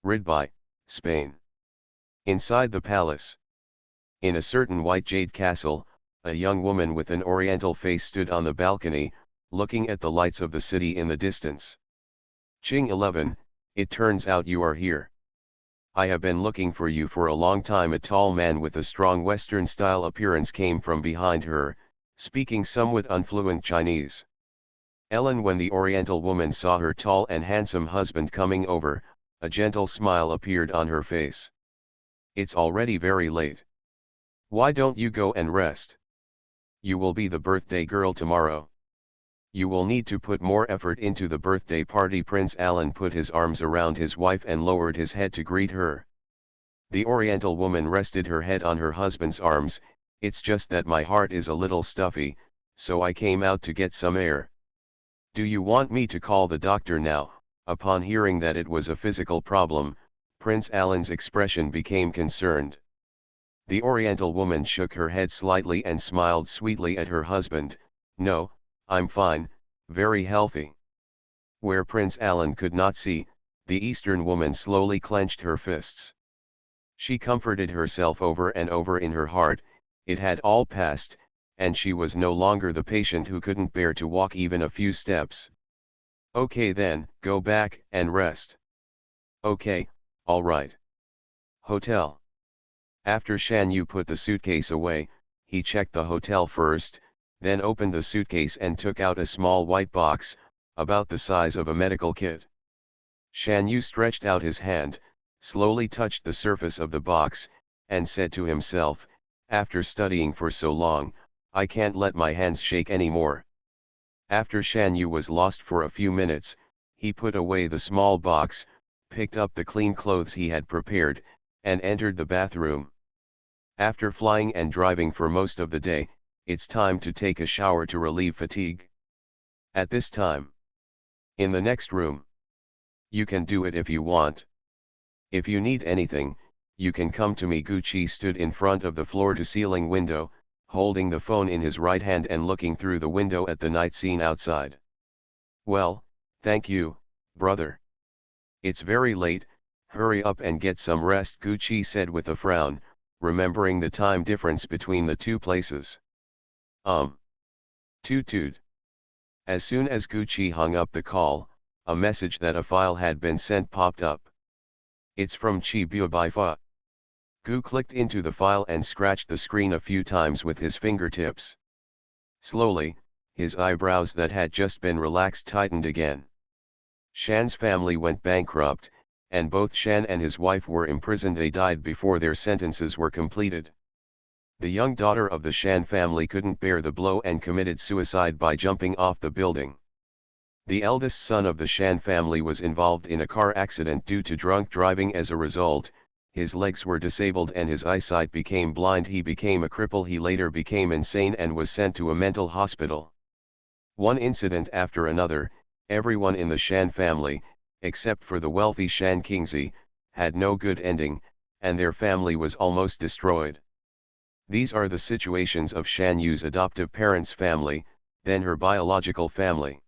Redby, Spain. Inside the palace. In a certain white jade castle, a young woman with an oriental face stood on the balcony, looking at the lights of the city in the distance. "Ching 11, it turns out you are here. I have been looking for you for a long time." A tall man with a strong Western-style appearance came from behind her, speaking somewhat unfluent Chinese. Ellen, when the Oriental woman saw her tall and handsome husband coming over, a gentle smile appeared on her face. "It's already very late. Why don't you go and rest? You will be the birthday girl tomorrow. You will need to put more effort into the birthday party." Prince Alan put his arms around his wife and lowered his head to greet her. The Oriental woman rested her head on her husband's arms. "It's just that my heart is a little stuffy, so I came out to get some air." "Do you want me to call the doctor now?" Upon hearing that it was a physical problem, Prince Alan's expression became concerned. The Oriental woman shook her head slightly and smiled sweetly at her husband. "No, I'm fine, very healthy." Where Prince Alan could not see, the Eastern woman slowly clenched her fists. She comforted herself over and over in her heart. It had all passed, and she was no longer the patient who couldn't bear to walk even a few steps. "Okay then, go back and rest." "Okay, all right." Hotel. After Shan Yu put the suitcase away, he checked the hotel first, then opened the suitcase and took out a small white box, about the size of a medical kit. Shan Yu stretched out his hand, slowly touched the surface of the box, and said to himself, "After studying for so long, I can't let my hands shake anymore." After Shan Yu was lost for a few minutes, he put away the small box, picked up the clean clothes he had prepared, and entered the bathroom. After flying and driving for most of the day, it's time to take a shower to relieve fatigue. At this time, in the next room. You can do it if you want. If you need anything, you can come to me. Gucci stood in front of the floor-to-ceiling window, holding the phone in his right hand and looking through the window at the night scene outside. "Well, thank you, brother. It's very late, hurry up and get some rest," Gucci said with a frown, remembering the time difference between the two places. Toot toot. As soon as Gucci hung up the call, a message that a file had been sent popped up. "It's from Chi Bua Bai Fa." Gu clicked into the file and scratched the screen a few times with his fingertips. Slowly, his eyebrows that had just been relaxed tightened again. Shan's family went bankrupt, and both Shan and his wife were imprisoned. They died before their sentences were completed. The young daughter of the Shan family couldn't bear the blow and committed suicide by jumping off the building. The eldest son of the Shan family was involved in a car accident due to drunk driving. As a result, his legs were disabled and his eyesight became blind. He became a cripple. He later became insane and was sent to a mental hospital. One incident after another, everyone in the Shan family, except for the wealthy Shan Kingzi, had no good ending, and their family was almost destroyed. These are the situations of Shan Yu's adoptive parents' family, then her biological family.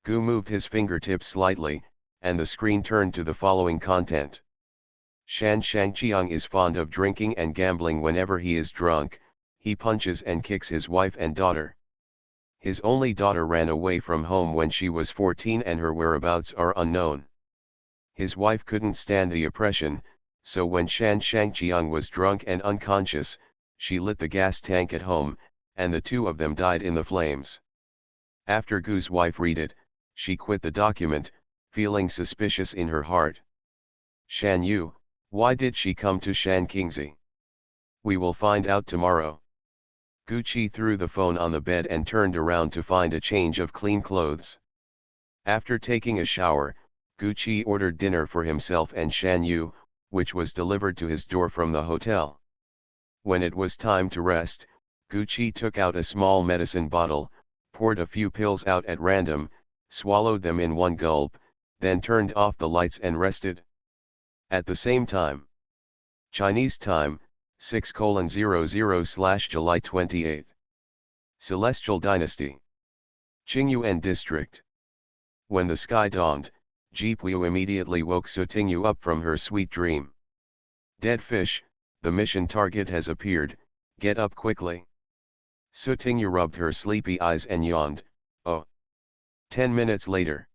Gu moved his fingertips slightly, and the screen turned to the following content. Shan Shangqiang is fond of drinking and gambling. Whenever he is drunk, he punches and kicks his wife and daughter. His only daughter ran away from home when she was 14 and her whereabouts are unknown. His wife couldn't stand the oppression, so when Shan Shangqiang was drunk and unconscious, she lit the gas tank at home, and the two of them died in the flames. After Gu's wife read it, she quit the document, feeling suspicious in her heart. "Shan Yu, why did she come to Shan Kingzi? We will find out tomorrow." Gucci threw the phone on the bed and turned around to find a change of clean clothes. After taking a shower, Gucci ordered dinner for himself and Shan Yu, which was delivered to his door from the hotel. When it was time to rest, Gucci took out a small medicine bottle, poured a few pills out at random, swallowed them in one gulp, then turned off the lights and rested. At the same time, Chinese time, 6:00/July 28. Celestial Dynasty. Qingyuan District. When the sky dawned, Jipuyu immediately woke Sutingyu up from her sweet dream. "Dead fish, the mission target has appeared, get up quickly." Sutingyu rubbed her sleepy eyes and yawned, "Oh." 10 minutes later,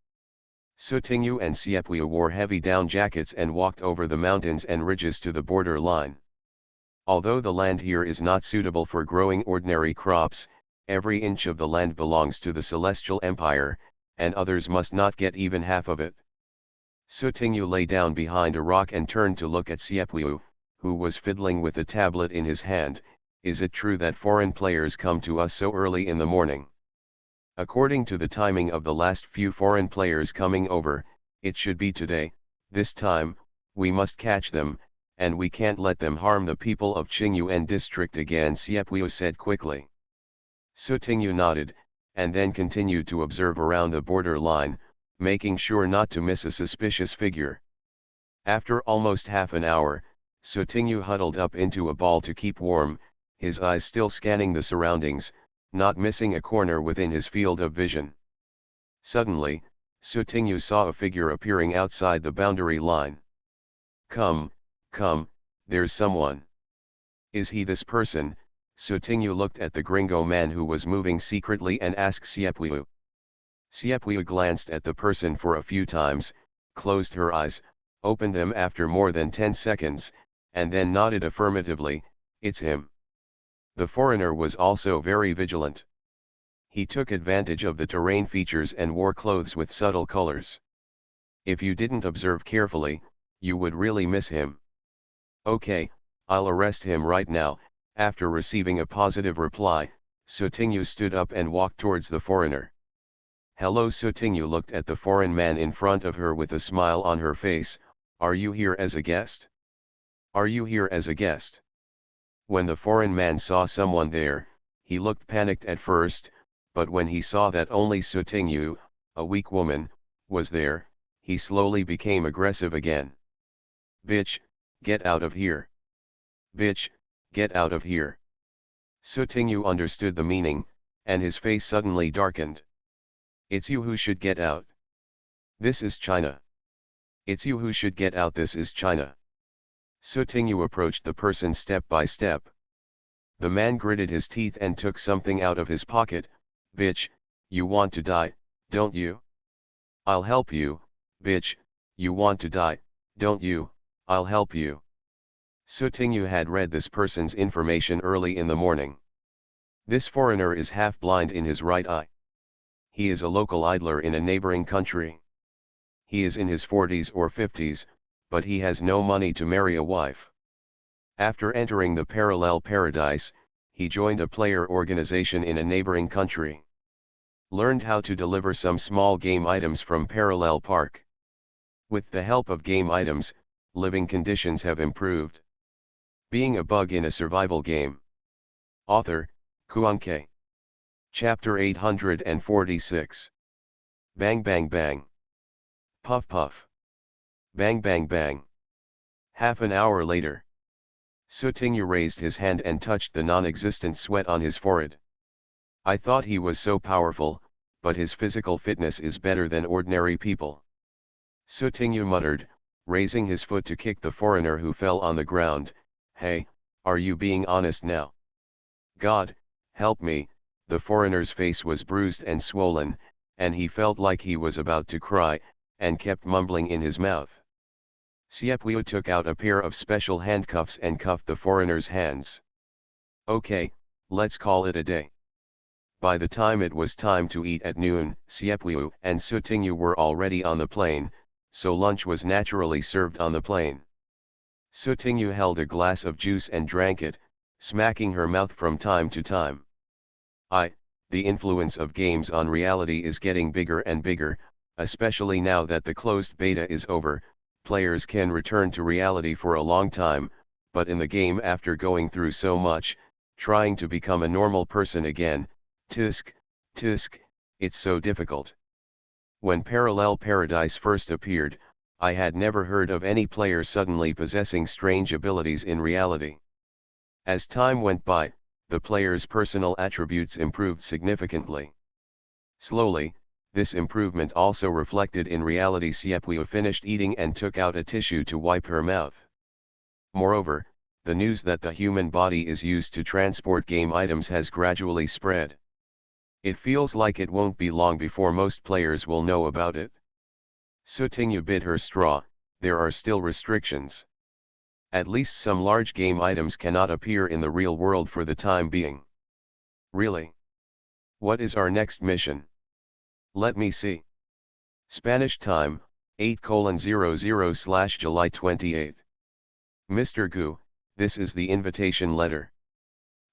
Sutingyu and Siepuyu wore heavy down jackets and walked over the mountains and ridges to the border line. Although the land here is not suitable for growing ordinary crops, every inch of the land belongs to the Celestial Empire, and others must not get even half of it. Sutingyu lay down behind a rock and turned to look at Siepuyu, who was fiddling with a tablet in his hand. "Is it true that foreign players come to us so early in the morning? According to the timing of the last few foreign players coming over, it should be today. This time, we must catch them, and we can't let them harm the people of Qingyuan district again," Siepuyu said quickly. Sutingyu nodded, and then continued to observe around the border line, making sure not to miss a suspicious figure. After almost half an hour, Sutinyu huddled up into a ball to keep warm, his eyes still scanning the surroundings, not missing a corner within his field of vision. Suddenly, Sutinyu saw a figure appearing outside the boundary line. Come, there's someone. Is he this person? Sutinyu looked at the gringo man who was moving secretly and asked Siepwiu. Siepwiu glanced at the person for a few times, closed her eyes, opened them after more than 10 seconds, and then nodded affirmatively. It's him. The foreigner was also very vigilant. He took advantage of the terrain features and wore clothes with subtle colors. If you didn't observe carefully, you would really miss him. Okay, I'll arrest him right now. After receiving a positive reply, Sutinyu stood up and walked towards the foreigner. Hello. Sutinyu looked at the foreign man in front of her with a smile on her face. Are you here as a guest? Are you here as a guest? When the foreign man saw someone there, he looked panicked at first, but when he saw that only Sutinyu, a weak woman, was there, he slowly became aggressive again. Bitch, get out of here. Bitch, get out of here. Sutinyu understood the meaning, and his face suddenly darkened. It's you who should get out. This is China. It's you who should get out. This is China. Sutinyu approached the person step by step. The man gritted his teeth and took something out of his pocket. Bitch, you want to die, don't you? I'll help you. Bitch, you want to die, don't you? I'll help you. Sutinyu had read this person's information early in the morning. This foreigner is half blind in his right eye. He is a local idler in a neighboring country. He is in his 40s or 50s, but he has no money to marry a wife. After entering the parallel paradise, he joined a player organization in a neighboring country. Learned how to deliver some small game items from Parallel Park. With the help of game items, living conditions have improved. Being a bug in a survival game. Author, Kuanke. Chapter 846. Bang bang bang. Puff puff. Bang bang bang. Half an hour later. Sutinyu raised his hand and touched the non-existent sweat on his forehead. I thought he was so powerful, but his physical fitness is better than ordinary people. Sutinyu muttered, raising his foot to kick the foreigner who fell on the ground. Hey, are you being honest now? God, help me. The foreigner's face was bruised and swollen, and he felt like he was about to cry, and kept mumbling in his mouth. Siepwiu took out a pair of special handcuffs and cuffed the foreigner's hands. Okay, let's call it a day. By the time it was time to eat at noon, Siepwiu and Sutinyu were already on the plane, so lunch was naturally served on the plane. Sutinyu held a glass of juice and drank it, smacking her mouth from time to time. The influence of games on reality is getting bigger and bigger, especially now that the closed beta is over. Players can return to reality for a long time, but in the game after going through so much, trying to become a normal person again, tisk, it's so difficult. When Parallel Paradise first appeared, I had never heard of any player suddenly possessing strange abilities in reality. As time went by, the player's personal attributes improved significantly. Slowly, this improvement also reflected in reality. Siepwiu finished eating and took out a tissue to wipe her mouth. Moreover, the news that the human body is used to transport game items has gradually spread. It feels like it won't be long before most players will know about it. Sutinyu bit her straw. There are still restrictions. At least some large game items cannot appear in the real world for the time being. Really? What is our next mission? Let me see. Spanish time, 8:00/July 28. Mr. Gu, this is the invitation letter.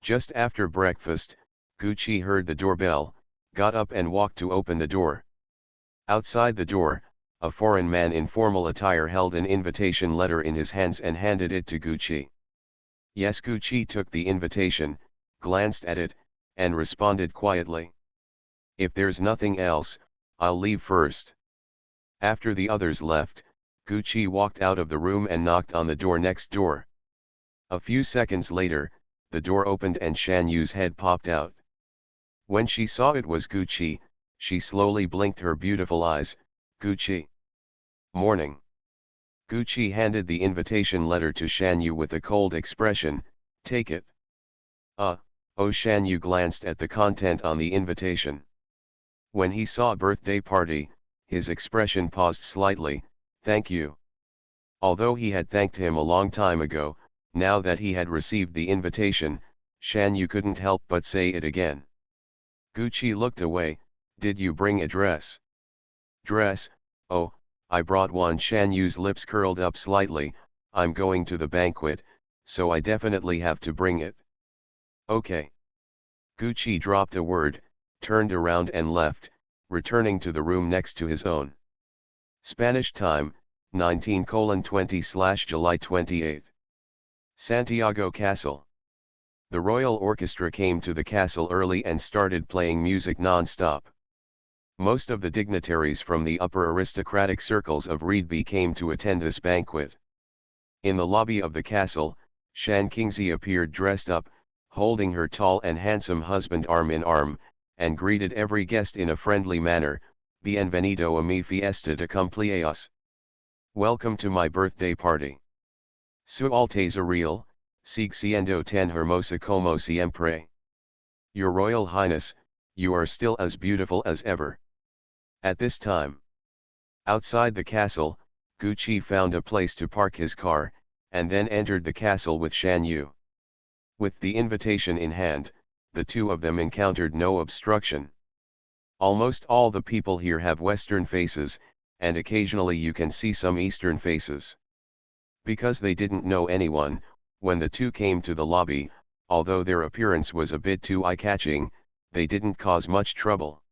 Just after breakfast, Gucci heard the doorbell, got up and walked to open the door. Outside the door, a foreign man in formal attire held an invitation letter in his hands and handed it to Gucci. Yes, Gucci took the invitation, glanced at it, and responded quietly. If there's nothing else, I'll leave first. After the others left, Gucci walked out of the room and knocked on the door next door. A few seconds later, the door opened and Shan Yu's head popped out. When she saw it was Gucci, she slowly blinked her beautiful eyes. Gucci. Morning. Gucci handed the invitation letter to Shan Yu with a cold expression. Take it. Oh, Shan Yu glanced at the content on the invitation. When he saw birthday party, his expression paused slightly. Thank you. Although he had thanked him a long time ago, now that he had received the invitation, Shan Yu couldn't help but say it again. Gucci looked away. Did you bring a dress? Dress? Oh, I brought one. Shan Yu's lips curled up slightly. I'm going to the banquet, so I definitely have to bring it. Okay. Gucci dropped a word, turned around and left, returning to the room next to his own. Spanish time, 19:20/July 28. Santiago Castle. The royal orchestra came to the castle early and started playing music non-stop. Most of the dignitaries from the upper aristocratic circles of Reedby came to attend this banquet. In the lobby of the castle, Shan Qingzi appeared dressed up, holding her tall and handsome husband arm in arm, and greeted every guest in a friendly manner. Bienvenido a mi fiesta de cumpleaños. Welcome to my birthday party. Su Alteza Real, sigue siendo tan hermosa como siempre. Your Royal Highness, you are still as beautiful as ever. At this time, outside the castle, Gucci found a place to park his car, and then entered the castle with Shan Yu. With the invitation in hand, the two of them encountered no obstruction. Almost all the people here have Western faces, and occasionally you can see some Eastern faces. Because they didn't know anyone, when the two came to the lobby, although their appearance was a bit too eye-catching, they didn't cause much trouble.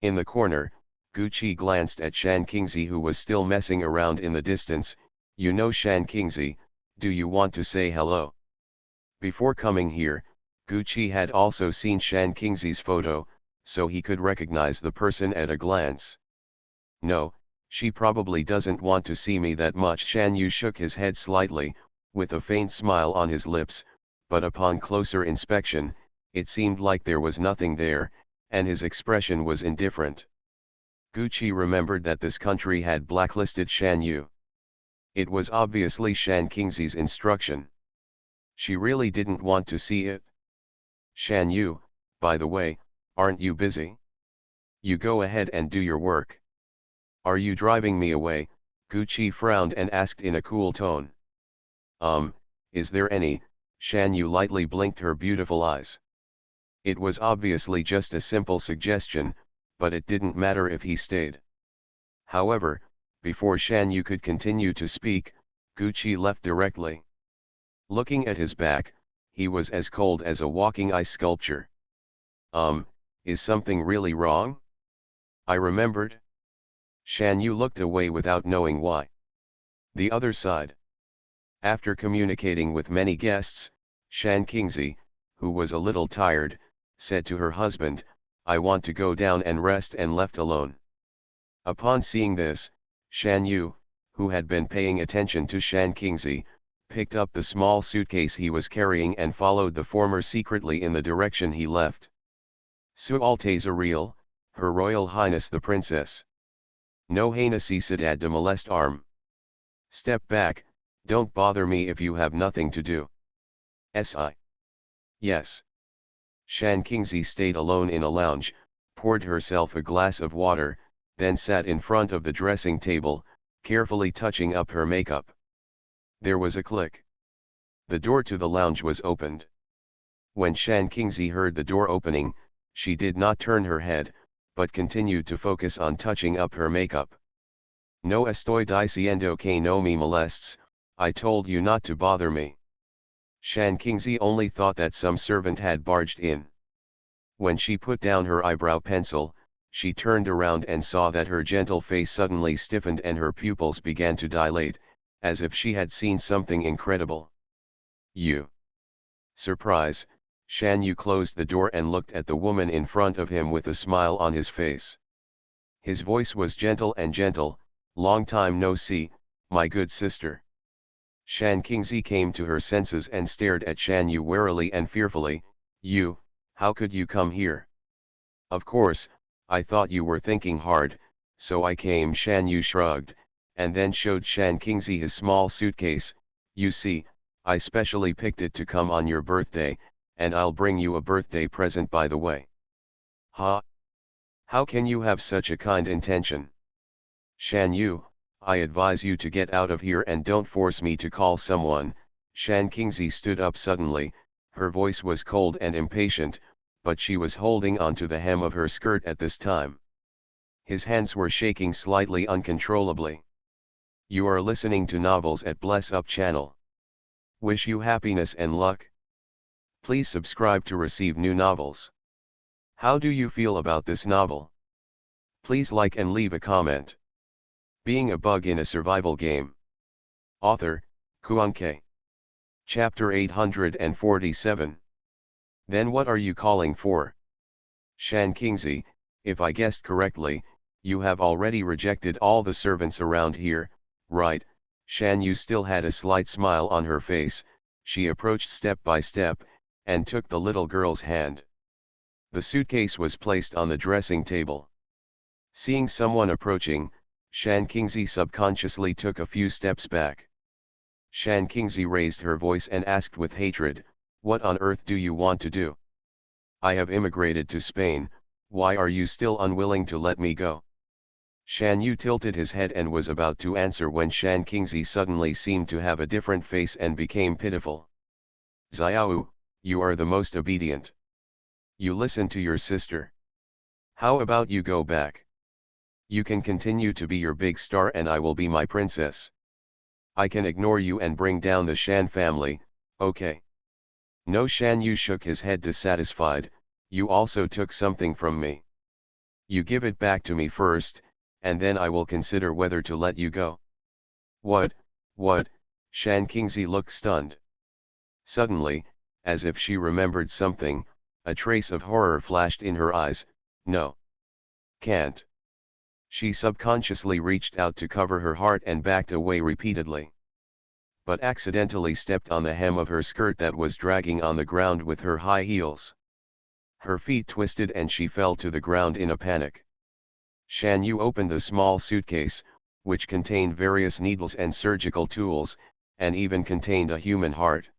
In the corner, Gucci glanced at Shan Qingzi, who was still messing around in the distance. You know Shan Qingzi, do you want to say hello? Before coming here, Gucci had also seen Shan Qingzi's photo, so he could recognize the person at a glance. No, she probably doesn't want to see me that much. Shan Yu shook his head slightly, with a faint smile on his lips, but upon closer inspection, it seemed like there was nothing there, and his expression was indifferent. Gucci remembered that this country had blacklisted Shan Yu. It was obviously Shan Qingzi's instruction. She really didn't want to see it. Shan Yu, by the way, aren't you busy? You go ahead and do your work. Are you driving me away? Gucci frowned and asked in a cool tone. Is there any? Shan Yu lightly blinked her beautiful eyes. It was obviously just a simple suggestion, but it didn't matter if he stayed. However, before Shan Yu could continue to speak, Gucci left directly. Looking at his back, he was as cold as a walking ice sculpture. Is something really wrong? I remembered. Shan Yu looked away without knowing why. The other side. After communicating with many guests, Shan Qingzi, who was a little tired, said to her husband, I want to go down and rest, and left alone. Upon seeing this, Shan Yu, who had been paying attention to Shan Qingzi, picked up the small suitcase he was carrying and followed the former secretly in the direction he left. Su Alteza Real, Her Royal Highness the Princess. No necesidad de molestar. Step back, don't bother me if you have nothing to do. Si. Yes. Shan Qingzi stayed alone in a lounge, poured herself a glass of water, then sat in front of the dressing table, carefully touching up her makeup. There was a click. The door to the lounge was opened. When Shan Qingzi heard the door opening, she did not turn her head, but continued to focus on touching up her makeup. No estoy diciendo que no me molestes, I told you not to bother me. Shan Qingzi only thought that some servant had barged in. When she put down her eyebrow pencil, she turned around and saw that her gentle face suddenly stiffened and her pupils began to dilate, as if she had seen something incredible. You. Surprise, Shan Yu closed the door and looked at the woman in front of him with a smile on his face. His voice was gentle, long time no see, my good sister. Shan Qingzi came to her senses and stared at Shan Yu warily and fearfully. You, how could you come here? Of course, I thought you were thinking hard, so I came. Shan Yu shrugged, and then showed Shan Qingzi his small suitcase. You see, I specially picked it to come on your birthday, and I'll bring you a birthday present by the way. Ha! How can you have such a kind intention? Shan Yu, I advise you to get out of here and don't force me to call someone. Shan Qingzi stood up suddenly, her voice was cold and impatient, but she was holding onto the hem of her skirt at this time. His hands were shaking slightly uncontrollably. You are listening to novels at Bless Up channel. Wish you happiness and luck. Please subscribe to receive new novels. How do you feel about this novel? Please like and leave a comment. Being a bug in a survival game. Author, Kuanke. Chapter 847. Then what are you calling for? Shan Qingzi, if I guessed correctly, you have already rejected all the servants around here, right? Shan Yu still had a slight smile on her face. She approached step by step, and took the little girl's hand. The suitcase was placed on the dressing table. Seeing someone approaching, Shan Qingzi subconsciously took a few steps back. Shan Qingzi raised her voice and asked with hatred, what on earth do you want to do? I have immigrated to Spain, why are you still unwilling to let me go? Shan Yu tilted his head and was about to answer when Shan Qingzi suddenly seemed to have a different face and became pitiful. Xiao, you are the most obedient. You listen to your sister. How about you go back? You can continue to be your big star and I will be my princess. I can ignore you and bring down the Shan family, okay? No. Shan Yu shook his head dissatisfied. You also took something from me. You give it back to me first, and then I will consider whether to let you go. What? Shan Qingzi looked stunned. Suddenly, as if she remembered something, a trace of horror flashed in her eyes. No. Can't. She subconsciously reached out to cover her heart and backed away repeatedly. But accidentally stepped on the hem of her skirt that was dragging on the ground with her high heels. Her feet twisted and she fell to the ground in a panic. Shan Yu opened the small suitcase, which contained various needles and surgical tools, and even contained a human heart.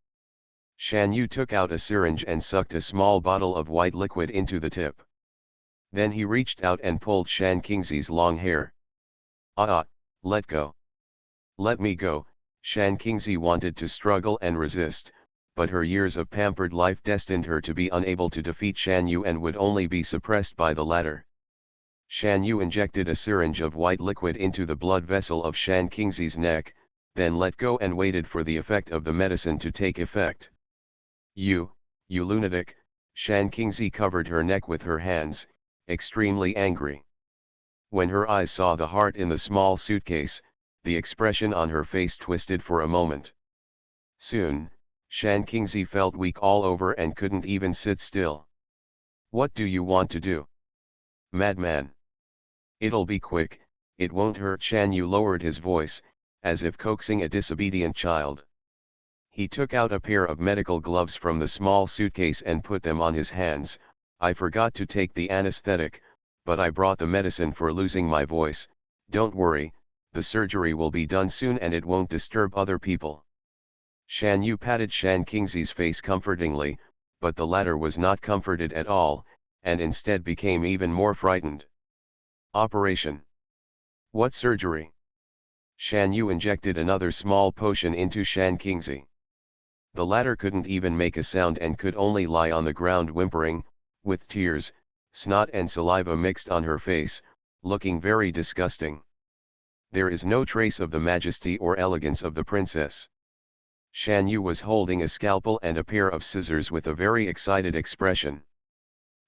Shan Yu took out a syringe and sucked a small bottle of white liquid into the tip. Then he reached out and pulled Shan Qingzi's long hair. Let go. Let me go. Shan Qingzi wanted to struggle and resist, but her years of pampered life destined her to be unable to defeat Shan Yu and would only be suppressed by the latter. Shan Yu injected a syringe of white liquid into the blood vessel of Shan Qingzi's neck, then let go and waited for the effect of the medicine to take effect. You lunatic! Shan Qingzi covered her neck with her hands, extremely angry. When her eyes saw the heart in the small suitcase, the expression on her face twisted for a moment. Soon, Shan Qingzi felt weak all over and couldn't even sit still. What do you want to do? Madman! It'll be quick, it won't hurt. Shan Yu lowered his voice, as if coaxing a disobedient child. He took out a pair of medical gloves from the small suitcase and put them on his hands. I forgot to take the anesthetic, but I brought the medicine for losing my voice. Don't worry, the surgery will be done soon and it won't disturb other people. Shan Yu patted Shan Qingzi's face comfortingly, but the latter was not comforted at all, and instead became even more frightened. Operation. What surgery? Shan Yu injected another small potion into Shan Qingzi. The latter couldn't even make a sound and could only lie on the ground whimpering, with tears, snot and saliva mixed on her face, looking very disgusting. There is no trace of the majesty or elegance of the princess. Shan Yu was holding a scalpel and a pair of scissors with a very excited expression.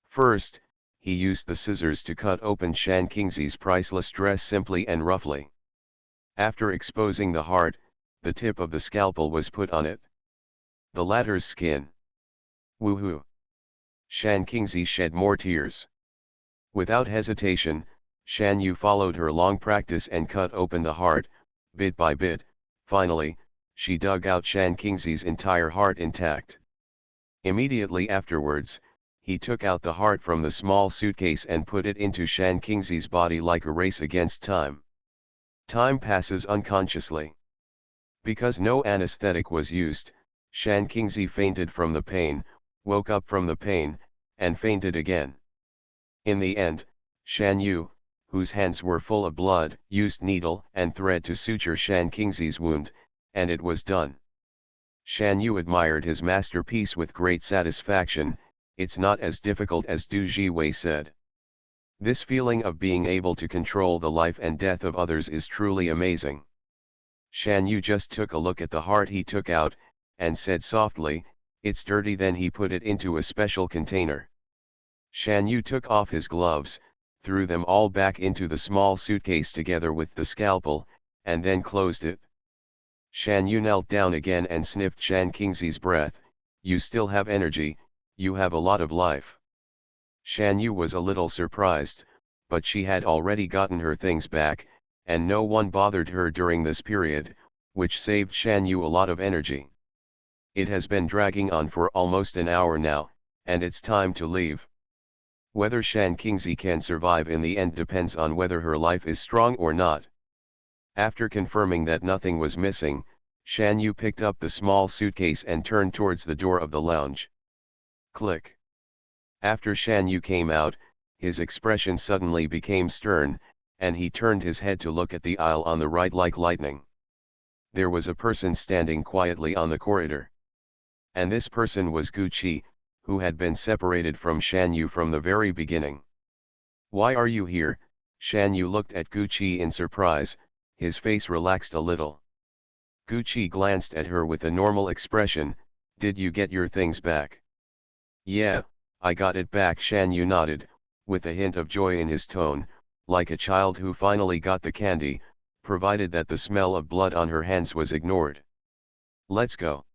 First, he used the scissors to cut open Shan Qingzi's priceless dress simply and roughly. After exposing the heart, the tip of the scalpel was put on it. The latter's skin. Woohoo! Shan Qingzi shed more tears. Without hesitation, Shan Yu followed her long practice and cut open the heart, bit by bit. Finally, she dug out Shan Kingzi's entire heart intact. Immediately afterwards, he took out the heart from the small suitcase and put it into Shan Kingzi's body like a race against time. Time passes unconsciously. Because no anesthetic was used, Shan Kingzi fainted from the pain, woke up from the pain, and fainted again. In the end, Shan Yu, whose hands were full of blood, used needle and thread to suture Shan Kingzi's wound, and it was done. Shan Yu admired his masterpiece with great satisfaction. It's not as difficult as Du Jiwei said. This feeling of being able to control the life and death of others is truly amazing. Shan Yu just took a look at the heart he took out, and said softly, "It's dirty." Then he put it into a special container. Shan Yu took off his gloves, threw them all back into the small suitcase together with the scalpel, and then closed it. Shan Yu knelt down again and sniffed Shan Kingzi's breath. "You still have energy, you have a lot of life." Shan Yu was a little surprised, but she had already gotten her things back, and no one bothered her during this period, which saved Shan Yu a lot of energy. It has been dragging on for almost an hour now, and it's time to leave. Whether Shan Kingzi can survive in the end depends on whether her life is strong or not. After confirming that nothing was missing, Shan Yu picked up the small suitcase and turned towards the door of the lounge. Click. After Shan Yu came out, his expression suddenly became stern, and he turned his head to look at the aisle on the right like lightning. There was a person standing quietly on the corridor. And this person was Gu Qi, who had been separated from Shan Yu from the very beginning. "Why are you here?" Shan Yu looked at Gu Qi in surprise, his face relaxed a little. Gu Qi glanced at her with a normal expression. "Did you get your things back?" "Yeah, I got it back." Shan Yu nodded, with a hint of joy in his tone, like a child who finally got the candy, provided that the smell of blood on her hands was ignored. "Let's go."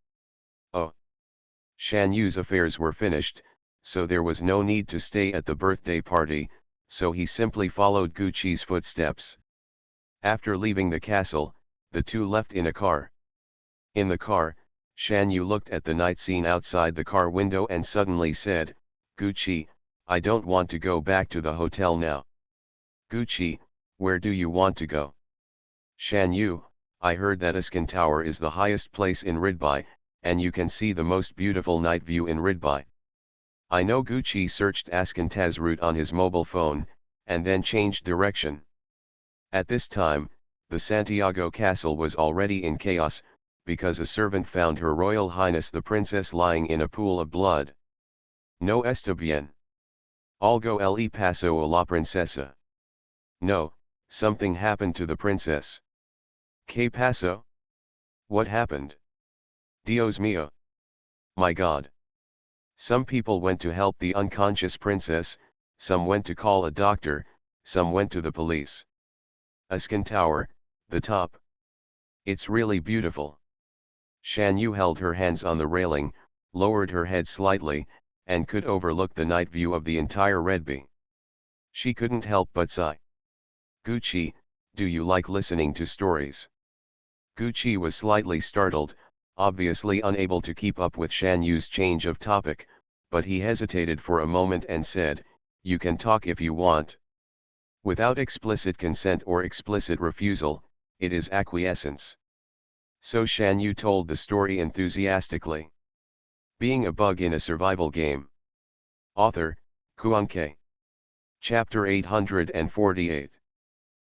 Oh. Shan Yu's affairs were finished, so there was no need to stay at the birthday party, so he simply followed Gu Qi's footsteps. After leaving the castle, the two left in a car. In the car, Shan Yu looked at the night scene outside the car window and suddenly said, "Gu Qi, I don't want to go back to the hotel now." "Gu Qi, where do you want to go?" "Shan Yu, I heard that Ascan Tower is the highest place in Ridbai, and you can see the most beautiful night view in Ridbai." I know. Gu Qi searched Ascan's route on his mobile phone, and then changed direction. At this time, the Santiago castle was already in chaos, because a servant found Her Royal Highness the Princess lying in a pool of blood. "No está bien. Algo le pasó a la princesa." "No, something happened to the princess." "¿Qué pasó?" "What happened?" "Dios mío. My God." Some people went to help the unconscious princess, some went to call a doctor, some went to the police. Ascan Tower, the top. It's really beautiful. Shan Yu held her hands on the railing, lowered her head slightly, and could overlook the night view of the entire Redby. She couldn't help but sigh. "Gu Qi, do you like listening to stories?" Gu Qi was slightly startled, obviously unable to keep up with Shan Yu's change of topic, but he hesitated for a moment and said, "You can talk if you want." Without explicit consent or explicit refusal, it is acquiescence. So Shan Yu told the story enthusiastically. Being a Bug in a Survival Game. Author, Kuan-Ke. Chapter 848.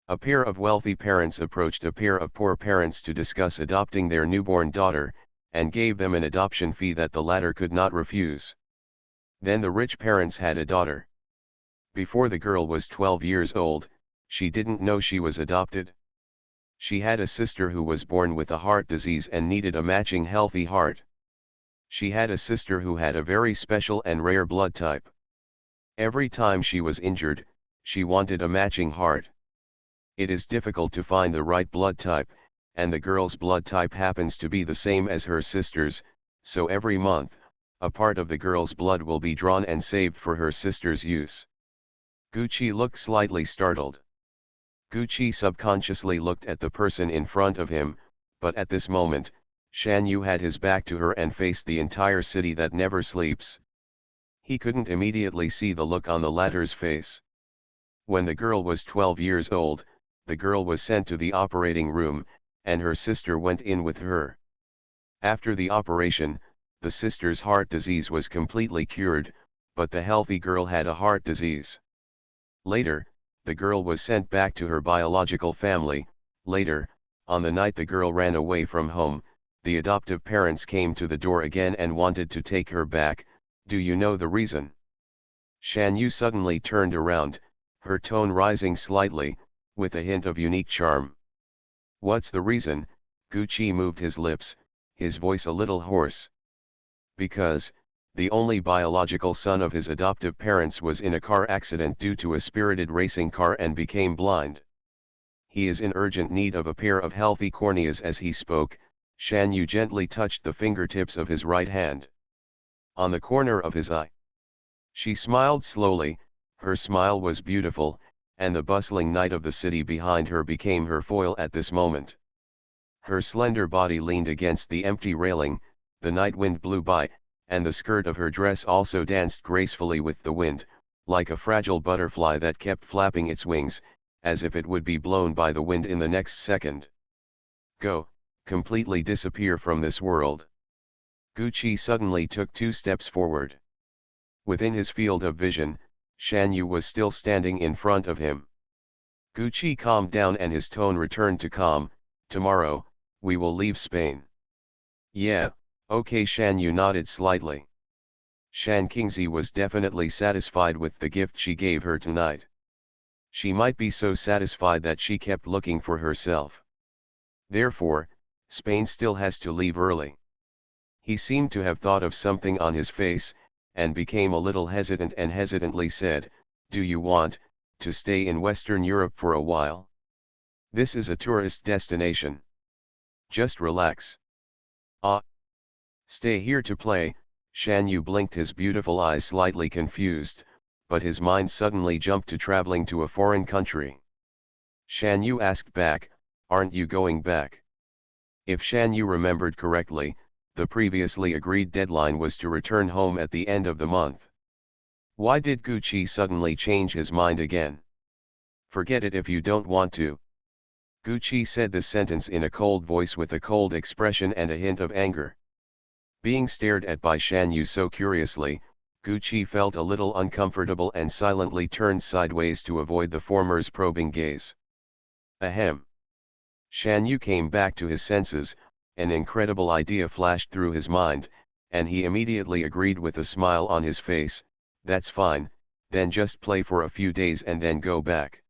A pair of wealthy parents approached a pair of poor parents to discuss adopting their newborn daughter, and gave them an adoption fee that the latter could not refuse. Then the rich parents had a daughter. Before the girl was 12 years old, she didn't know she was adopted. She had a sister who was born with a heart disease and needed a matching healthy heart. She had a sister who had a very special and rare blood type. Every time she was injured, she wanted a matching heart. It is difficult to find the right blood type, and the girl's blood type happens to be the same as her sister's, so every month, a part of the girl's blood will be drawn and saved for her sister's use. Gu Qi looked slightly startled. Gu Qi subconsciously looked at the person in front of him, but at this moment, Shan Yu had his back to her and faced the entire city that never sleeps. He couldn't immediately see the look on the latter's face. When the girl was 12 years old, the girl was sent to the operating room, and her sister went in with her. After the operation, the sister's heart disease was completely cured, but the healthy girl had a heart disease. Later, the girl was sent back to her biological family. Later, on the night the girl ran away from home, the adoptive parents came to the door again and wanted to take her back. Do you know the reason? Shan Yu suddenly turned around, her tone rising slightly, with a hint of unique charm. What's the reason? Gucci moved his lips, his voice a little hoarse. Because, the only biological son of his adoptive parents was in a car accident due to a spirited racing car and became blind. He is in urgent need of a pair of healthy corneas. As he spoke, Shan Yu gently touched the fingertips of his right hand on the corner of his eye. She smiled slowly, her smile was beautiful, and the bustling night of the city behind her became her foil at this moment. Her slender body leaned against the empty railing, the night wind blew by, and the skirt of her dress also danced gracefully with the wind, like a fragile butterfly that kept flapping its wings, as if it would be blown by the wind in the next second. Go, completely disappear from this world. Gucci suddenly took 2 steps forward. Within his field of vision, Shan Yu was still standing in front of him. Gucci calmed down and his tone returned to calm. Tomorrow, we will leave Spain. Yeah, okay. Shan Yu nodded slightly. Shan Qingzi was definitely satisfied with the gift she gave her tonight. She might be so satisfied that she kept looking for herself. Therefore, Spain still has to leave early. He seemed to have thought of something on his face, and became a little hesitant and hesitantly said, do you want to stay in Western Europe for a while? This is a tourist destination. Just relax. Ah. Stay here to play. Shan Yu blinked his beautiful eyes, slightly confused, but his mind suddenly jumped to traveling to a foreign country. Shan Yu asked back, aren't you going back? If Shan Yu remembered correctly, the previously agreed deadline was to return home at the end of the month. Why did Gucci suddenly change his mind again? Forget it if you don't want to. Gucci said the sentence in a cold voice with a cold expression and a hint of anger. Being stared at by Shan Yu so curiously, Gucci felt a little uncomfortable and silently turned sideways to avoid the former's probing gaze. Ahem. Shan Yu came back to his senses, an incredible idea flashed through his mind, and he immediately agreed with a smile on his face, that's fine, then just play for a few days and then go back.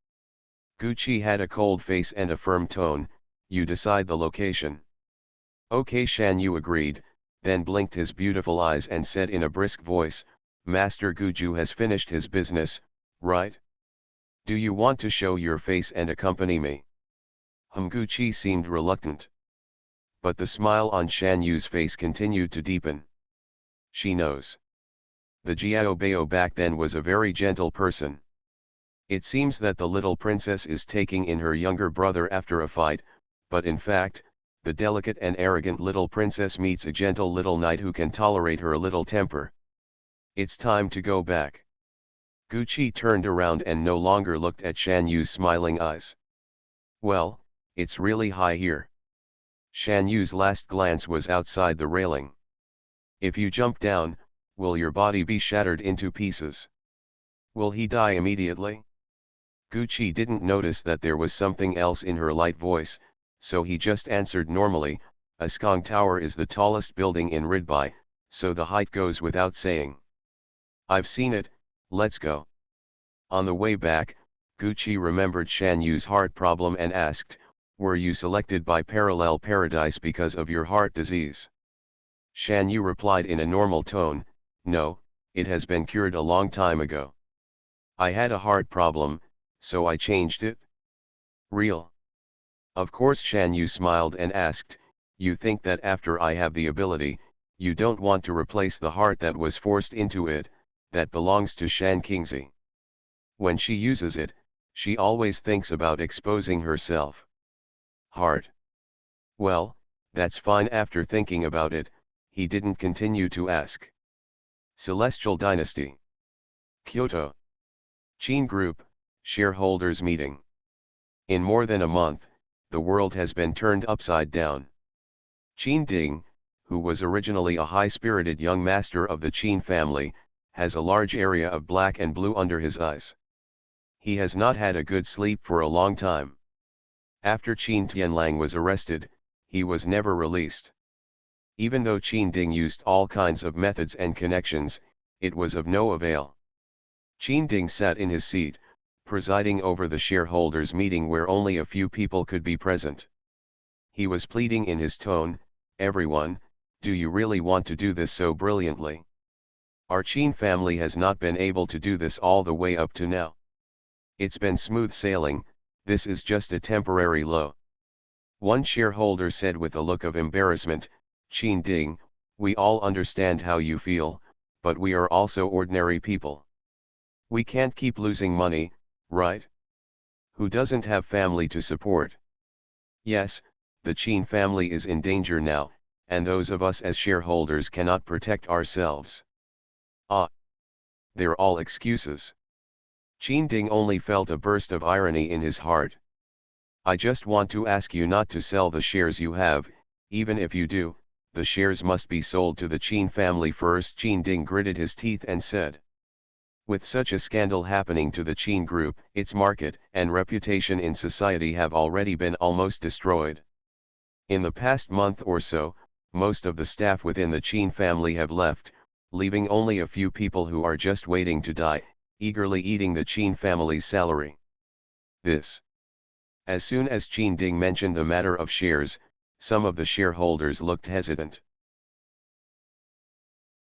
Gucci had a cold face and a firm tone, you decide the location. Okay. Shan Yu agreed, then blinked his beautiful eyes and said in a brisk voice, Master Guju has finished his business, right? Do you want to show your face and accompany me? Gucci seemed reluctant. But the smile on Shan Yu's face continued to deepen. She knows. The Jiao Bao back then was a very gentle person. It seems that the little princess is taking in her younger brother after a fight, but in fact, the delicate and arrogant little princess meets a gentle little knight who can tolerate her little temper. It's time to go back. Gucci turned around and no longer looked at Shan Yu's smiling eyes. Well, it's really high here. Shan Yu's last glance was outside the railing. If you jump down, will your body be shattered into pieces? Will he die immediately? Gucci didn't notice that there was something else in her light voice, so he just answered normally, Askong Tower is the tallest building in Ridbai, so the height goes without saying. I've seen it, let's go. On the way back, Gucci remembered Shan Yu's heart problem and asked, were you selected by Parallel Paradise because of your heart disease? Shan Yu replied in a normal tone, no, it has been cured a long time ago. I had a heart problem, so I changed it. Real? Of course. Shan Yu smiled and asked, you think that after I have the ability, you don't want to replace the heart that was forced into it, that belongs to Shan Qingzi. When she uses it, she always thinks about exposing herself. Heart. Well, That's fine. After thinking about it, he didn't continue to ask. Celestial Dynasty. Kyoto. Qin Group, shareholders meeting. In more than a month, the world has been turned upside down. Qin Ding, who was originally a high-spirited young master of the Qin family, has a large area of black and blue under his eyes. He has not had a good sleep for a long time. After Qin Tianlang was arrested, he was never released. Even though Qin Ding used all kinds of methods and connections, it was of no avail. Qin Ding sat in his seat, presiding over the shareholders' meeting where only a few people could be present. He was pleading in his tone, "Everyone, do you really want to do this so brilliantly? Our Qin family has not been able to do this all the way up to now. It's been smooth sailing, this is just a temporary low." One shareholder said with a look of embarrassment, "Qin Ding, we all understand how you feel, but we are also ordinary people. We can't keep losing money, right? Who doesn't have family to support? Yes, the Qin family is in danger now, and those of us as shareholders cannot protect ourselves." Ah! They're all excuses. Qin Ding only felt a burst of irony in his heart. "I just want to ask you not to sell the shares you have. Even if you do, the shares must be sold to the Qin family first." Qin Ding gritted his teeth and said. With such a scandal happening to the Qin group, its market and reputation in society have already been almost destroyed. In the past month or so, most of the staff within the Qin family have left, leaving only a few people who are just waiting to die, eagerly eating the Qin family's salary. As soon as Qin Ding mentioned the matter of shares, some of the shareholders looked hesitant.